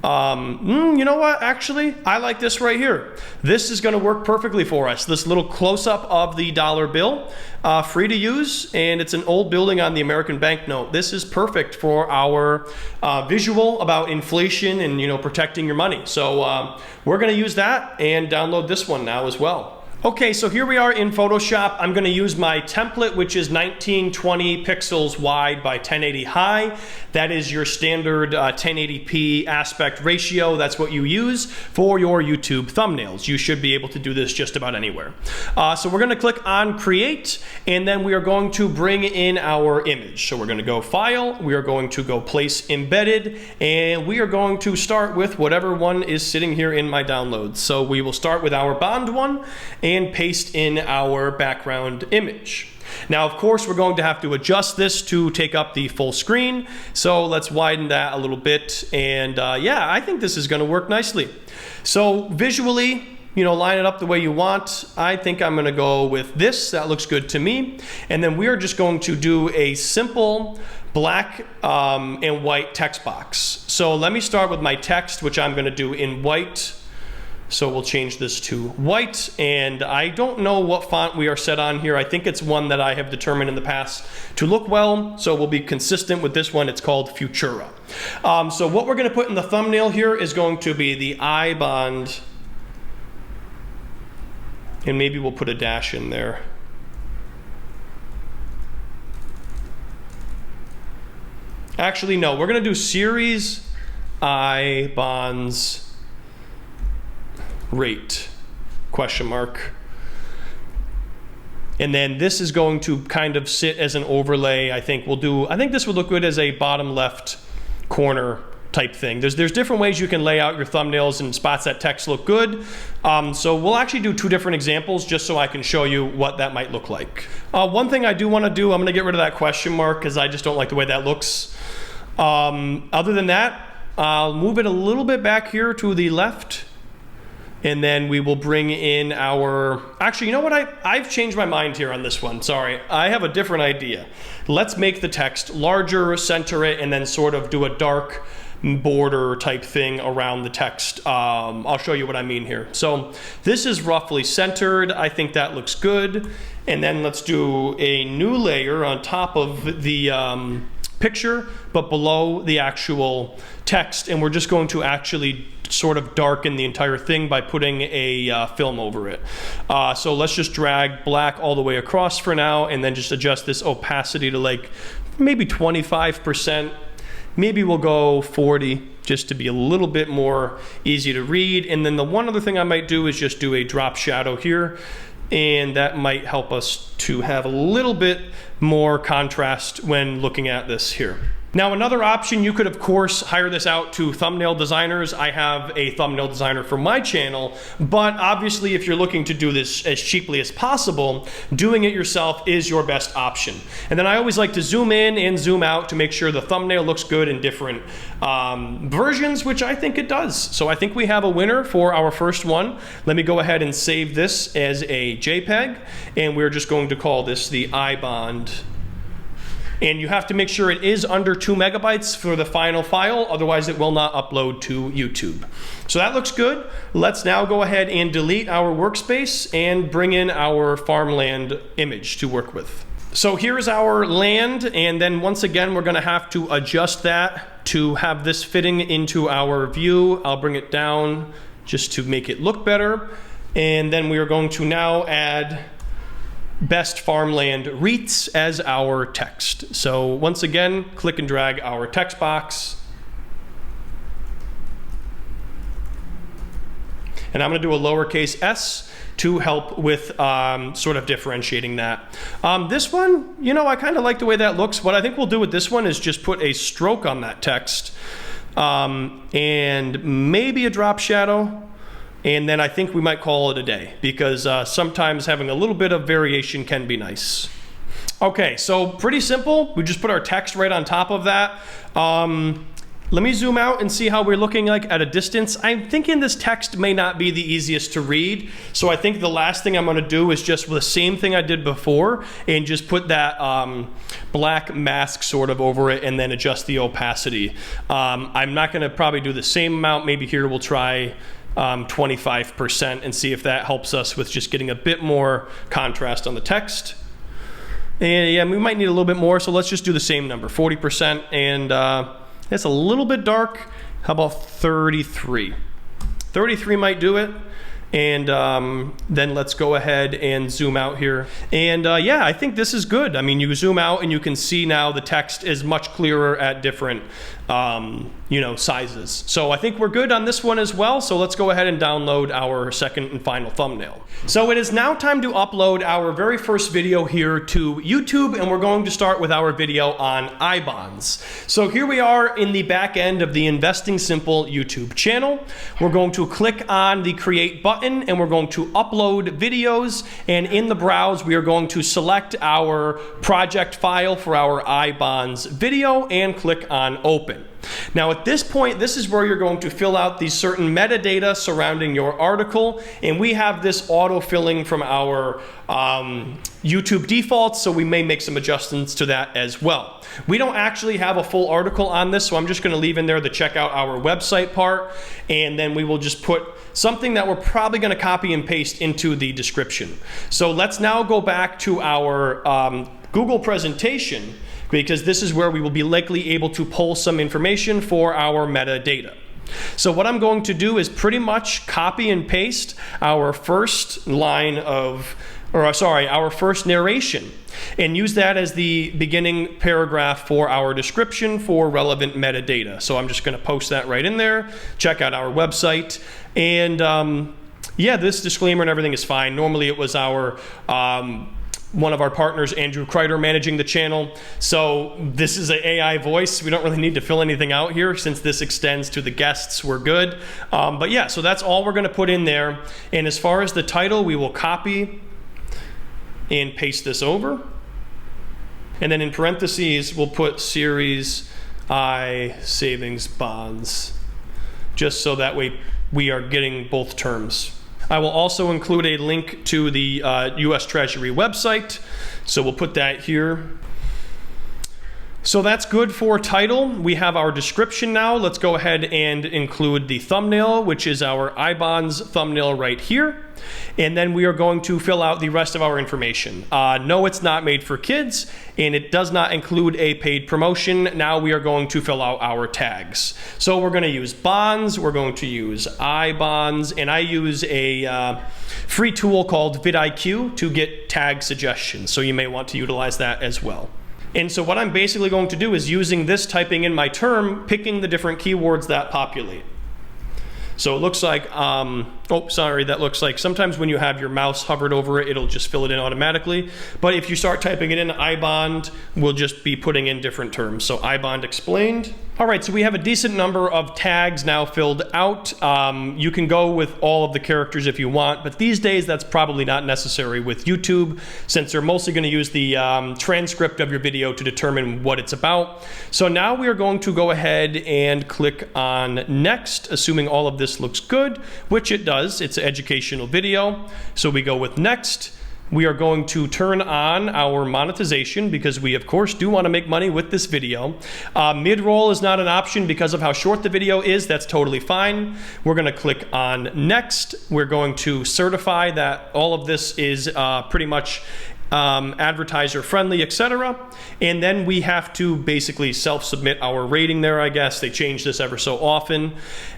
You know what? Actually, I like this right here. This is going to work perfectly for us. This little close-up of the dollar bill, free to use, and it's an old building on the American banknote. This is perfect for our visual about inflation and, you know, protecting your money. So we're going to use that and download this one now as well. Okay, so here we are in Photoshop. I'm going to use my template, which is 1920 pixels wide by 1080 high. That is your standard 1080p aspect ratio. That's what you use for your YouTube thumbnails. You should be able to do this just about anywhere. So we're going to click on Create, and then we are going to bring in our image. So we're going to go File, we are going to go Place Embedded, and we are going to start with whatever one is sitting here in my downloads. So we will start with our Bond one, and paste in our background image. Now, of course, we're going to have to adjust this to take up the full screen. So let's widen that a little bit. And yeah, I think this is going to work nicely. So visually, you know, line it up the way you want. I think I'm going to go with this. That looks good to me. And then we are just going to do a simple black and white text box. So let me start with my text, which I'm going to do in white. So we'll change this to white, and I don't know what font we are set on here. I think it's one that I have determined in the past to look well, so we'll be consistent with this one. It's called Futura. So what we're going to put in the thumbnail here is going to be the I bond, and maybe we'll put a dash in there. Actually, no, we're going to do series I bonds rate, question mark. And then this is going to kind of sit as an overlay. I think this would look good as a bottom left corner type thing. There's different ways you can lay out your thumbnails and spots that text look good. So we'll actually do two different examples just so I can show you what that might look like. One thing I do want to do, I'm going to get rid of that question mark because I just don't like the way that looks. Other than that, I'll move it a little bit back here to the left. And then we will bring in our, actually, you know what, I've changed my mind here on this one, sorry. I have a different idea. Let's make the text larger, center it, and then sort of do a dark border type thing around the text. I'll show you what I mean here. So this is roughly centered. I think that looks good. And then let's do a new layer on top of the picture, but below the actual text. And we're just going to actually sort of darken the entire thing by putting a film over it. So let's just drag black all the way across for now, and then just adjust this opacity to like maybe 25%. Maybe we'll go 40 just to be a little bit more easy to read. And then the one other thing I might do is just do a drop shadow here, and that might help us to have a little bit more contrast when looking at this here. Now, another option, you could of course hire this out to thumbnail designers. I have a thumbnail designer for my channel, but obviously if you're looking to do this as cheaply as possible, doing it yourself is your best option. And then I always like to zoom in and zoom out to make sure the thumbnail looks good in different versions, which I think it does. So I think we have a winner for our first one. Let me go ahead and save this as a JPEG, and we're just going to call this the iBond. And you have to make sure it is under 2 megabytes for the final file, otherwise it will not upload to YouTube. So that looks good. Let's now go ahead and delete our workspace and bring in our farmland image to work with. So here's our land, and then once again we're going to have to adjust that to have this fitting into our view. I'll bring it down just to make it look better. And then we are going to now add best farmland REITs as our text. So once again, click and drag our text box. And I'm going to do a lowercase s to help with sort of differentiating that. This one, you know, I kind of like the way that looks. What I think we'll do with this one is just put a stroke on that text and maybe a drop shadow. And then I think we might call it a day, because sometimes having a little bit of variation can be nice. Okay, so pretty simple. We just put our text right on top of that. Let me zoom out and see how we're looking like at a distance. I'm thinking this text may not be the easiest to read, so I think the last thing I'm going to do is just the same thing I did before and just put that black mask sort of over it and then adjust the opacity. I'm not going to probably do the same amount. Maybe here we'll try 25% and see if that helps us with just getting a bit more contrast on the text. And yeah, we might need a little bit more, so let's just do the same number, 40%, and it's a little bit dark. How about 33? 33 might do it. And then let's go ahead and zoom out here. And yeah, I think this is good. I mean, you zoom out and you can see now the text is much clearer at different sizes. So I think we're good on this one as well. So let's go ahead and download our second and final thumbnail. So it is now time to upload our very first video here to YouTube, and we're going to start with our video on I-bonds. So here we are in the back end of the Investing Simple YouTube channel. We're going to click on the create button and we're going to upload videos, and in the browse we are going to select our project file for our I-bonds video and click on open. Now at this point, this is where you're going to fill out these certain metadata surrounding your article, and we have this auto-filling from our YouTube defaults, so we may make some adjustments to that as well. We don't actually have a full article on this, so I'm just going to leave in there the check out our website part, and then we will just put something that we're probably going to copy and paste into the description. So let's now go back to our Google presentation, because this is where we will be likely able to pull some information for our metadata. So what I'm going to do is pretty much copy and paste our first line of, our first narration, and use that as the beginning paragraph for our description for relevant metadata. So I'm just going to post that right in there. Check out our website, and yeah, this disclaimer and everything is fine. Normally it was our one of our partners, Andrew Kreider, managing the channel. So this is an AI voice. We don't really need to fill anything out here since this extends to the guests. We're good. But yeah, so that's all we're going to put in there. And as far as the title, we will copy and paste this over. And then in parentheses, we'll put Series I Savings Bonds, just so that way we are getting both terms. I will also include a link to the US Treasury website, so we'll put that here. So that's good for title. We have our description now. Let's go ahead and include the thumbnail, which is our I-bonds thumbnail right here. And then we are going to fill out the rest of our information. No, it's not made for kids, and it does not include a paid promotion. Now we are going to fill out our tags. So we're going to use bonds, we're going to use I-bonds, and I use a free tool called vidIQ to get tag suggestions. So you may want to utilize that as well. And so what I'm basically going to do is using this, typing in my term, picking the different keywords that populate. So it looks like, that looks like sometimes when you have your mouse hovered over it, it'll just fill it in automatically. But if you start typing it in, I-bond will just be putting in different terms. So I-bond explained. All right, so we have a decent number of tags now filled out. You can go with all of the characters if you want, but these days that's probably not necessary with YouTube, since they're mostly going to use the transcript of your video to determine what it's about. So now we are going to go ahead and click on next, assuming all of this looks good, which it does. It's an educational video. So we go with next. We are going to turn on our monetization because we, of course, do want to make money with this video. Mid-roll is not an option because of how short the video is. That's totally fine. We're going to click on next. We're going to certify that all of this is pretty much advertiser friendly, etc. And then we have to basically self-submit our rating there, I guess. They change this ever so often.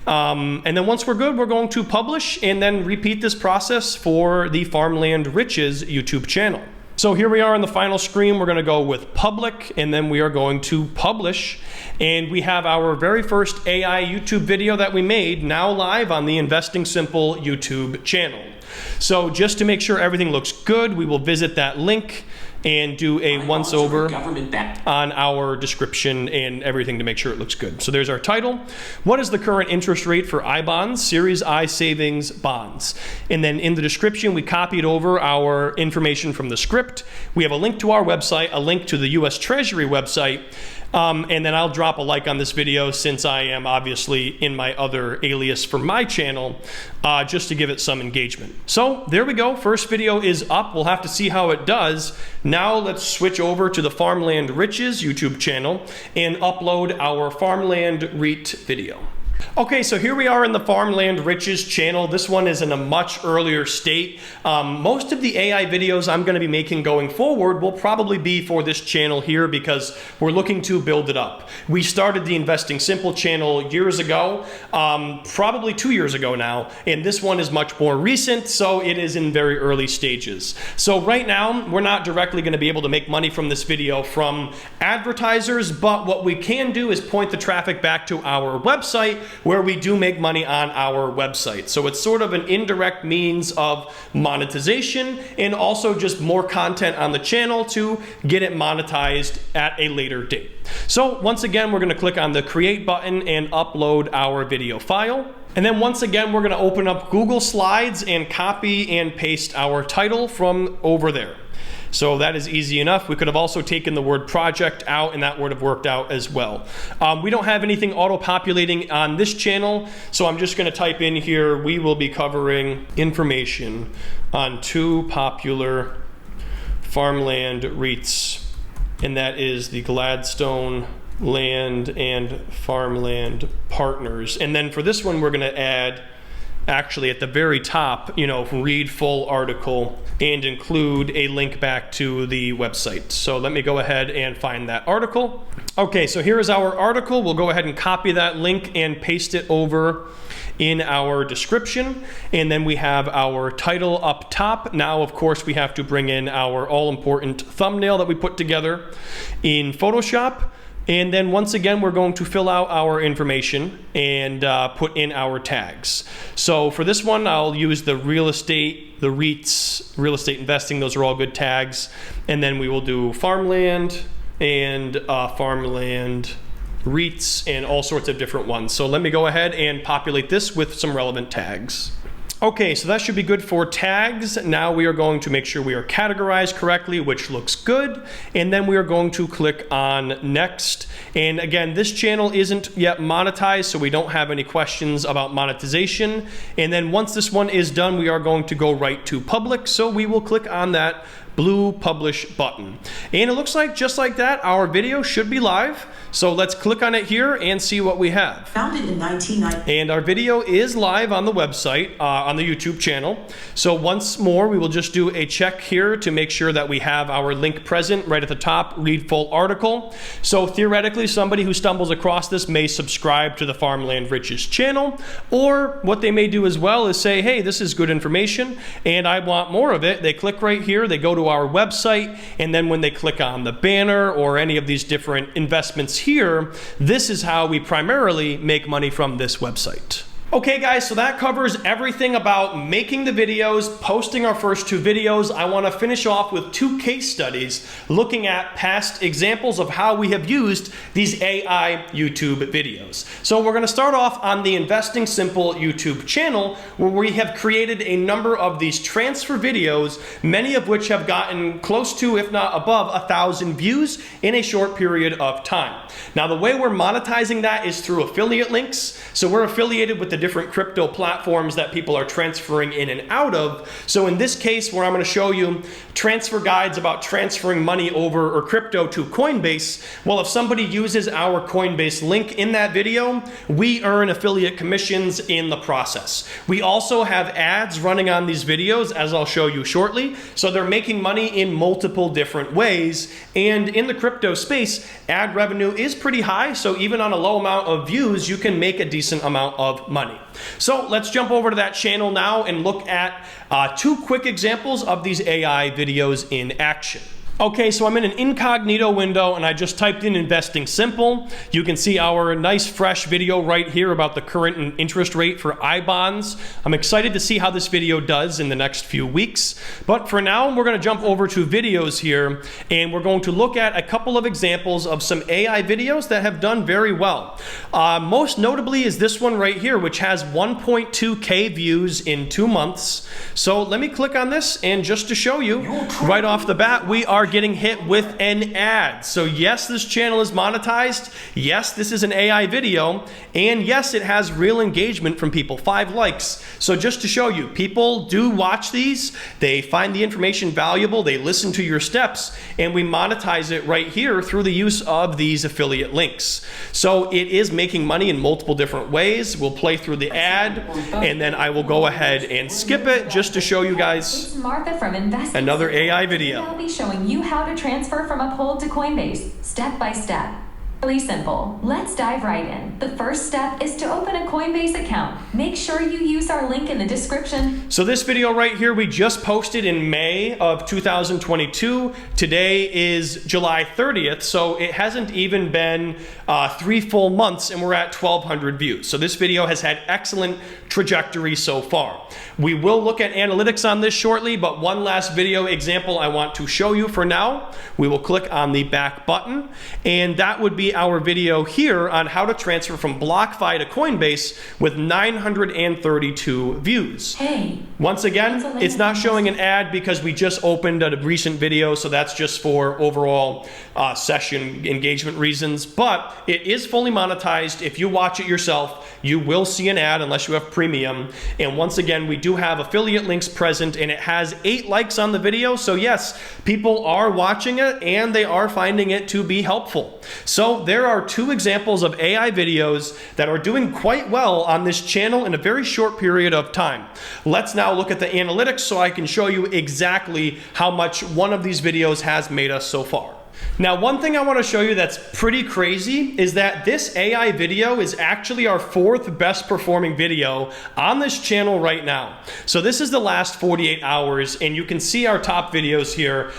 And then once we're good, we're going to publish and then repeat this process for the Farmland Riches YouTube channel. So here we are on the final screen. We're going to go with public, and then we are going to publish. And we have our very first AI YouTube video that we made now live on the Investing Simple YouTube channel. So just to make sure everything looks good, we will visit that link and do a once over on our description and everything to make sure it looks good. So there's our title. What is the current interest rate for I-bonds? Series I Savings Bonds. And then in the description, we copied over our information from the script. We have a link to our website, a link to the US Treasury website, and then I'll drop a like on this video since I am obviously in my other alias for my channel, just to give it some engagement. So there we go. First video is up. We'll have to see how it does. Now let's switch over to the Farmland Riches YouTube channel and upload our Farmland REIT video. Okay, so here we are in the Farmland Riches channel. This one is in a much earlier state. Most of the AI videos I'm going to be making going forward will probably be for this channel here because we're looking to build it up. We started the Investing Simple channel years ago, probably 2 years ago now, and this one is much more recent, so it is in very early stages. So right now, we're not directly going to be able to make money from this video from advertisers, but what we can do is point the traffic back to our website, where we do make money on our website. So it's sort of an indirect means of monetization and also just more content on the channel to get it monetized at a later date. So once again, we're going to click on the create button and upload our video file. And then once again, we're going to open up Google Slides and copy and paste our title from over there. So that is easy enough. We could have also taken the word project out and that would have worked out as well. We don't have anything auto-populating on this channel, so I'm just going to type in here, we will be covering information on 2 popular farmland REITs, and that is the Gladstone Land and Farmland Partners. And then for this one, we're going to add, actually at the very top, read full article and include a link back to the website. So let me go ahead and find that article. Okay, so here is our article. We'll go ahead and copy that link and paste it over in our description. And then we have our title up top. Now, of course, we have to bring in our all-important thumbnail that we put together in Photoshop. And then once again, we're going to fill out our information and put in our tags. So for this one, I'll use the real estate, the REITs, real estate investing. Those are all good tags. And then we will do farmland and farmland REITs and all sorts of different ones. So let me go ahead and populate this with some relevant tags. Okay, so that should be good for tags. Now we are going to make sure we are categorized correctly, which looks good. And then we are going to click on next. And again, this channel isn't yet monetized, so we don't have any questions about monetization. And then once this one is done, we are going to go right to public. So we will click on that blue publish button. And it looks like just like that, our video should be live. So let's click on it here and see what we have. Founded in 1990. And our video is live on the website, on the YouTube channel. So once more, we will just do a check here to make sure that we have our link present right at the top, read full article. So theoretically, somebody who stumbles across this may subscribe to the Farmland Riches channel, or what they may do as well is say, hey, this is good information and I want more of it. They click right here, they go to our website, and then when they click on the banner or any of these different investments here, this is how we primarily make money from this website. Okay guys, so that covers everything about making the videos, posting our first 2 videos. I want to finish off with 2 case studies looking at past examples of how we have used these AI YouTube videos. So we're going to start off on the Investing Simple YouTube channel, where we have created a number of these transfer videos, many of which have gotten close to, if not above, 1,000 views in a short period of time. Now the way we're monetizing that is through affiliate links. So we're affiliated with the different crypto platforms that people are transferring in and out of. So in this case, where I'm going to show you transfer guides about transferring money over or crypto to Coinbase, well, if somebody uses our Coinbase link in that video, we earn affiliate commissions in the process. We also have ads running on these videos, as I'll show you shortly. So they're making money in multiple different ways. And in the crypto space, ad revenue is pretty high. So even on a low amount of views, you can make a decent amount of money. So let's jump over to that channel now and look at 2 quick examples of these AI videos in action. Okay, so I'm in an incognito window and I just typed in Investing Simple. You can see our nice fresh video right here about the current interest rate for I-bonds. I'm excited to see how this video does in the next few weeks. But for now, we're going to jump over to videos here and we're going to look at a couple of examples of some AI videos that have done very well. Most notably is this one right here, which has 1.2K views in 2 months. So let me click on this, and just to show you right off the bat, we are are getting hit with an ad. So yes, this channel is monetized. Yes, this is an AI video. And yes, it has real engagement from people, 5 likes. So just to show you, people do watch these. They find the information valuable. They listen to your steps, and we monetize it right here through the use of these affiliate links. So it is making money in multiple different ways. We'll play through the ad, and then I will go ahead and skip it just to show you guys It's Martha from Invest. another AI video. I'll be showing you how to transfer from Uphold to Coinbase, step by step. Really simple. Let's dive right in. The first step is to open a Coinbase account. Make sure you use our link in the description. So this video right here, we just posted in May of 2022. Today is July 30th, so it hasn't even been 3 full months, and we're at 1,200 views. So this video has had excellent trajectory so far. We will look at analytics on this shortly, but one last video example I want to show you for now. We will click on the back button, and that would be our video here on how to transfer from BlockFi to Coinbase with 932 views. Hey. Once again, it's not showing an ad because we just opened a recent video, so that's just for overall session engagement reasons, but it is fully monetized. If you watch it yourself, you will see an ad unless you have premium. And once again, we do have affiliate links present, and it has 8 likes on the video. So yes, people are watching it and they are finding it to be helpful. So there are 2 examples of AI videos that are doing quite well on this channel in a very short period of time. Let's now look at the analytics so I can show you exactly how much one of these videos has made us so far. Now, one thing I want to show you that's pretty crazy is that this AI video is actually our 4th best performing video on this channel right now. So this is the last 48 hours, and you can see our top videos here.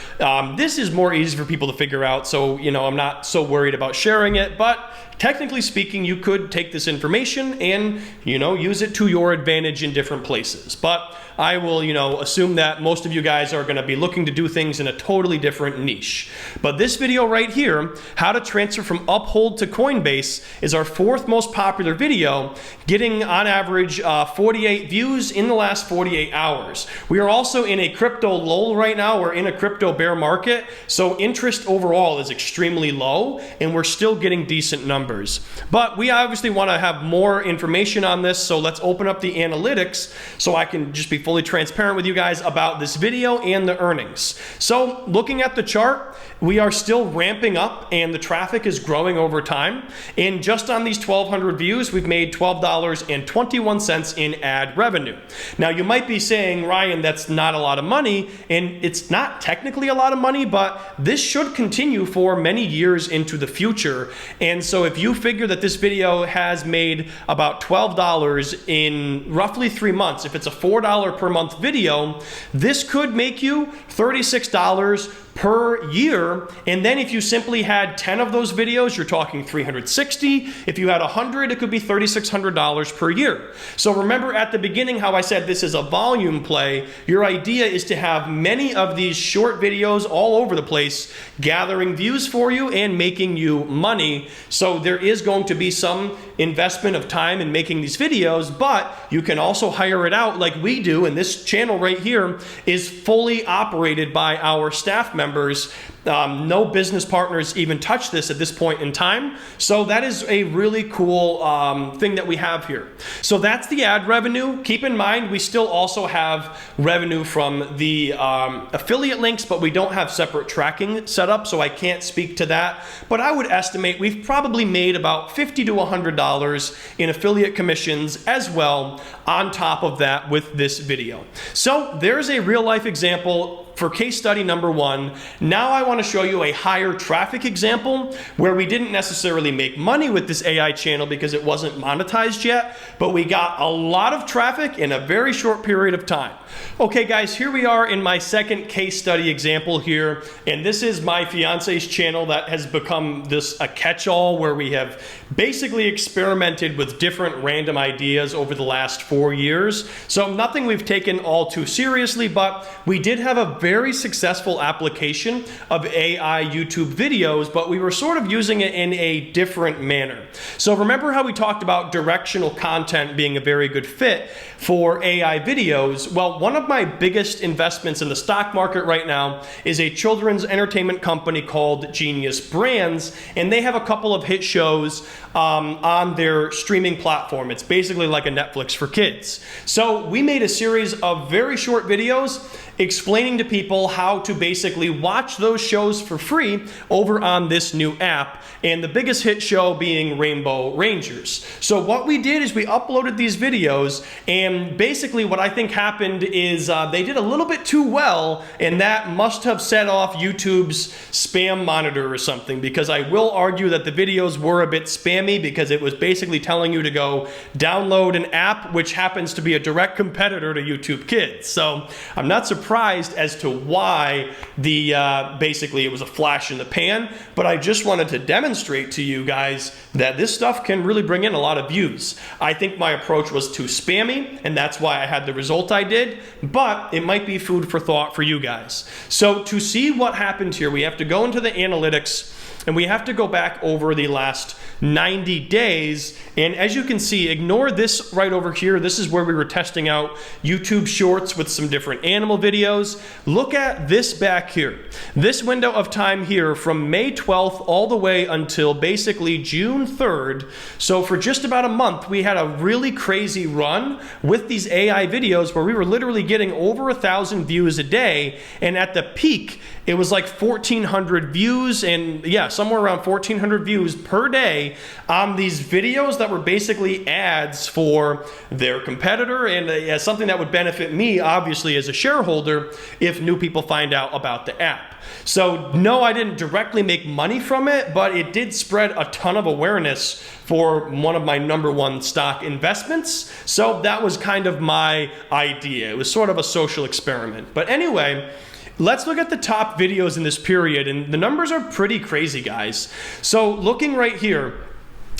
This is more easy for people to figure out, so I'm not so worried about sharing it, but technically speaking, you could take this information and use it to your advantage in different places. But I will assume that most of you guys are going to be looking to do things in a totally different niche. But this video right here, how to transfer from Uphold to Coinbase, is our 4th most popular video, getting on average 48 views in the last 48 hours. We are also in a crypto lull right now. We're in a crypto bear market, so interest overall is extremely low, and we're still getting decent numbers. But we obviously want to have more information on this, so let's open up the analytics so I can just be fully transparent with you guys about this video and the earnings. So looking at the chart, we are still ramping up and the traffic is growing over time. And just on these 1,200 views, we've made $12.21 in ad revenue. Now you might be saying, Ryan, that's not a lot of money, and it's not technically a lot of money, but this should continue for many years into the future. And so if you figure that this video has made about $12 in roughly 3 months, if it's a $4 per month video, this could make you $36 per year. And then if you simply had 10 of those videos, you're talking 360. If you had 100, it could be $3,600 per year. So remember at the beginning how I said this is a volume play. Your idea is to have many of these short videos all over the place, gathering views for you and making you money. So there is going to be some investment of time in making these videos, but you can also hire it out like we do. And this channel right here is fully operated by our staff members. No business partners even touch this at this point in time. So that is a really cool thing that we have here. So that's the ad revenue. Keep in mind, we still also have revenue from the affiliate links, but we don't have separate tracking set up, so I can't speak to that. But I would estimate we've probably made about $50 to $100 in affiliate commissions as well on top of that with this video. So there's a real life example for case study number 1. Now I want to show you a higher traffic example where we didn't necessarily make money with this AI channel because it wasn't monetized yet, but we got a lot of traffic in a very short period of time. Okay guys, here we are in my second case study example here, and this is my fiance's channel that has become a catch-all where we have basically experimented with different random ideas over the last 4 years. So nothing we've taken all too seriously, but we did have a very successful application of AI YouTube videos, but we were sort of using it in a different manner. So remember how we talked about directional content being a very good fit for AI videos? Well, one of my biggest investments in the stock market right now is a children's entertainment company called Genius Brands, and they have a couple of hit shows on their streaming platform. It's basically like a Netflix for kids. So we made a series of very short videos explaining to people how to basically watch those shows for free over on this new app, and the biggest hit show being Rainbow Rangers. So what we did is we uploaded these videos, and basically what I think happened is they did a little bit too well, and that must have set off YouTube's spam monitor or something, because I will argue that the videos were a bit spammy because it was basically telling you to go download an app which happens to be a direct competitor to YouTube Kids. So I'm not surprised as to why the basically it was a flash in the pan, but I just wanted to demonstrate to you guys that this stuff can really bring in a lot of views. I think my approach was too spammy, and that's why I had the result I did, but it might be food for thought for you guys. So to see what happened here, we have to go into the analytics, and we have to go back over the last 90 days. And as you can see, ignore this right over here. This is where we were testing out YouTube Shorts with some different animal videos. Look at this back here. This window of time here from May 12th all the way until basically June 3rd. So for just about a month, we had a really crazy run with these AI videos where we were literally getting over 1,000 views a day. And at the peak, it was like 1,400 views, and yeah, somewhere around 1,400 views per day on these videos that were basically ads for their competitor, and something that would benefit me, obviously, as a shareholder if new people find out about the app. So no, I didn't directly make money from it, but it did spread a ton of awareness for one of my #1 stock investments. So that was kind of my idea. It was sort of a social experiment. But anyway, let's look at the top videos in this period, and the numbers are pretty crazy, guys. So looking right here,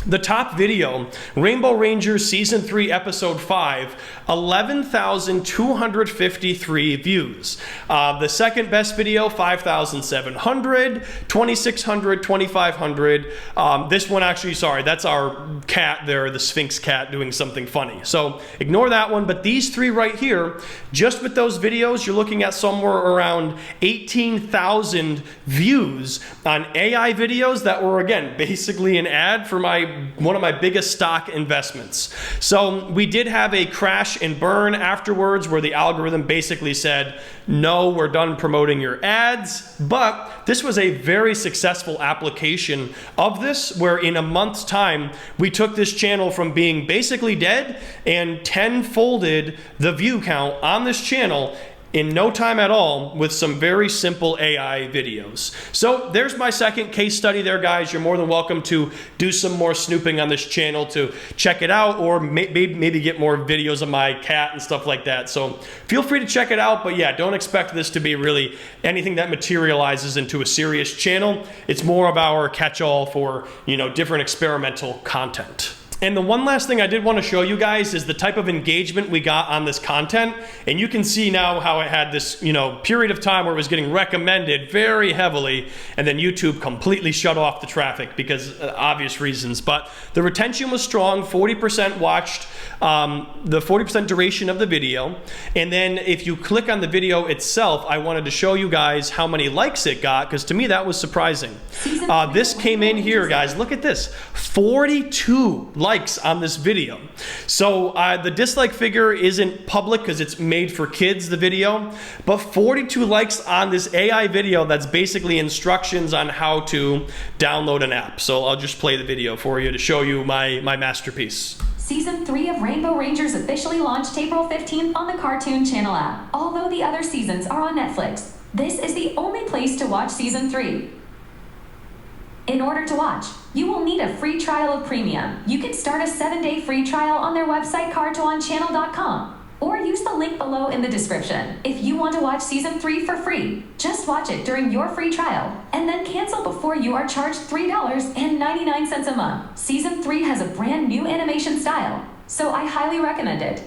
the top video, Rainbow Rangers Season 3, Episode 5, 11,253 views. The second best video, 5,700, 2,600, 2,500. This one actually, sorry, that's our cat there, the Sphinx cat doing something funny. So ignore that one, but these three right here, just with those videos, you're looking at somewhere around 18,000 views on AI videos that were, again, basically an ad for one of my biggest stock investments. So we did have a crash and burn afterwards where the algorithm basically said, no, we're done promoting your ads. But this was a very successful application of this, where in a month's time, we took this channel from being basically dead and 10-folded the view count on this channel in no time at all with some very simple AI videos. So there's my second case study there, guys. You're more than welcome to do some more snooping on this channel to check it out, or maybe get more videos of my cat and stuff like that. So feel free to check it out, but yeah, don't expect this to be really anything that materializes into a serious channel. It's more of our catch-all for, different experimental content. And the one last thing I did want to show you guys is the type of engagement we got on this content. And you can see now how it had this, period of time where it was getting recommended very heavily, and then YouTube completely shut off the traffic because obvious reasons. But the retention was strong, 40% watched the 40% duration of the video. And then if you click on the video itself, I wanted to show you guys how many likes it got, because to me that was surprising. This came in here, guys. Look at this, 42 likes on this video. So the dislike figure isn't public because it's made for kids, the video, but 42 likes on this AI video that's basically instructions on how to download an app. So I'll just play the video for you to show you my masterpiece. Season 3 of Rainbow Rangers officially launched April 15th on the Cartoon Channel app. Although the other seasons are on Netflix, this is the only place to watch Season 3. In order to watch, you will need a free trial of Premium. You can start a 7-day free trial on their website cartoonchannel.com, or use the link below in the description. If you want to watch Season 3 for free, just watch it during your free trial, and then cancel before you are charged $3.99 a month. Season 3 has a brand new animation style, so I highly recommend it.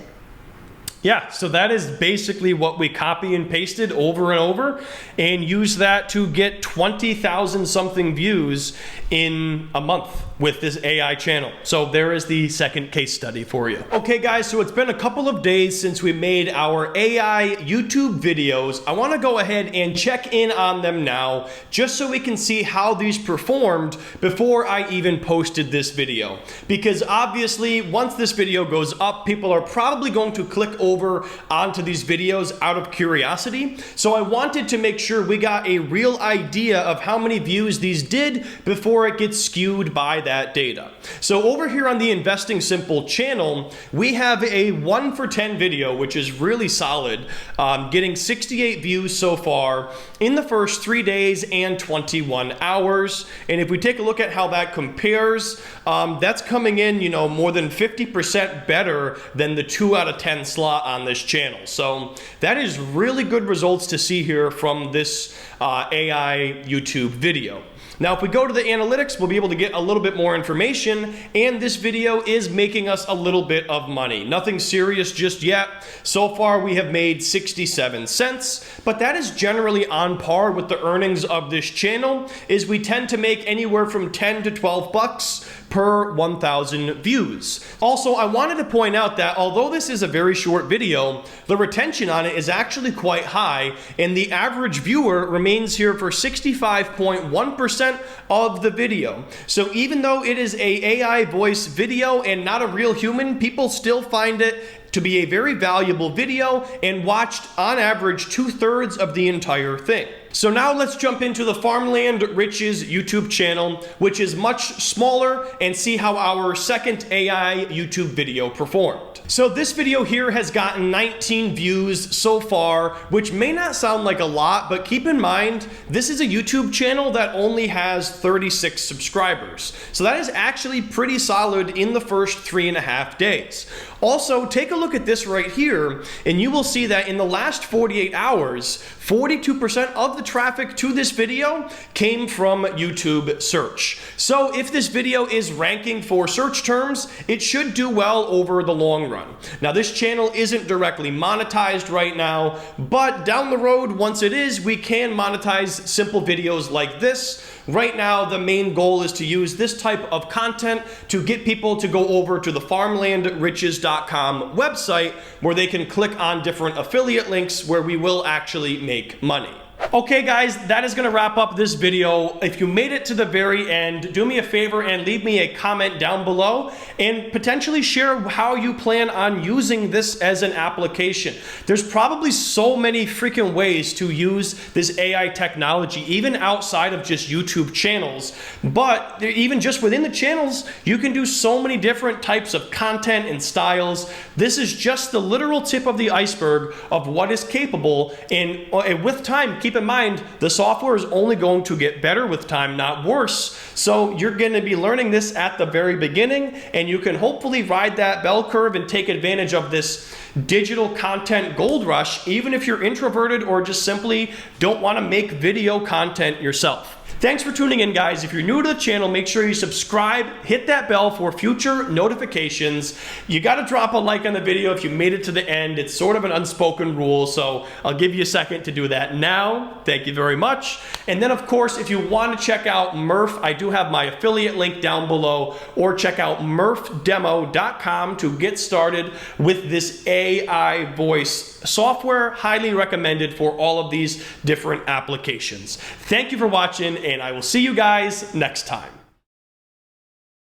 Yeah, so that is basically what we copy and pasted over and over and use that to get 20,000 something views in a month with this AI channel. So there is the second case study for you. Okay guys, so it's been a couple of days since we made our AI YouTube videos. I want to go ahead and check in on them now just so we can see how these performed before I even posted this video. Because obviously once this video goes up, people are probably going to click over onto these videos out of curiosity. So I wanted to make sure we got a real idea of how many views these did before it gets skewed by that data. So over here on the Investing Simple channel, we have a 1 for 10 video, which is really solid, getting 68 views so far in the first 3 days and 21 hours. And if we take a look at how that compares, that's coming in, you know, more than 50% better than the 2 out of 10 slot on this channel. So that is really good results to see here from this AI YouTube video. Now, if we go to the analytics, we'll be able to get a little bit more information, and this video is making us a little bit of money. Nothing serious just yet. So far, we have made 67 cents, but that is generally on par with the earnings of this channel, is we tend to make anywhere from 10 to 12 bucks per 1,000 views. Also, I wanted to point out that although this is a very short video, the retention on it is actually quite high, and the average viewer remains here for 65.1% of the video. So even though it is a AI voice video and not a real human, people still find it to be a very valuable video and watched on average 2/3 of the entire thing. So now let's jump into the Farmland Riches YouTube channel, which is much smaller, and see how our second AI YouTube video performed. So this video here has gotten 19 views so far, which may not sound like a lot, but keep in mind, this is a YouTube channel that only has 36 subscribers. So that is actually pretty solid in the first 3.5 days. Also, take a look at this right here, and you will see that in the last 48 hours, 42% of the traffic to this video came from YouTube search. So if this video is ranking for search terms, it should do well over the long run. Now, this channel isn't directly monetized right now, but down the road, once it is, we can monetize simple videos like this. Right now, the main goal is to use this type of content to get people to go over to the farmlandriches.com website, where they can click on different affiliate links where we will actually make money. Okay guys, that is gonna wrap up this video. If you made it to the very end, do me a favor and leave me a comment down below and potentially share how you plan on using this as an application. There's probably so many freaking ways to use this AI technology, even outside of just YouTube channels. But even just within the channels, you can do so many different types of content and styles. This is just the literal tip of the iceberg of what is capable, and with time, keep in mind, the software is only going to get better with time, not worse. So you're going to be learning this at the very beginning, and you can hopefully ride that bell curve and take advantage of this digital content gold rush, even if you're introverted or just simply don't want to make video content yourself. Thanks for tuning in, guys. If you're new to the channel, make sure you subscribe, hit that bell for future notifications. You got to drop a like on the video if you made it to the end. It's sort of an unspoken rule, so I'll give you a second to do that now. Thank you very much. And then, of course, if you want to check out Murph, I do have my affiliate link down below, or check out murphdemo.com to get started with this AI voice software. Highly recommended for all of these different applications. Thank you for watching, and I will see you guys next time.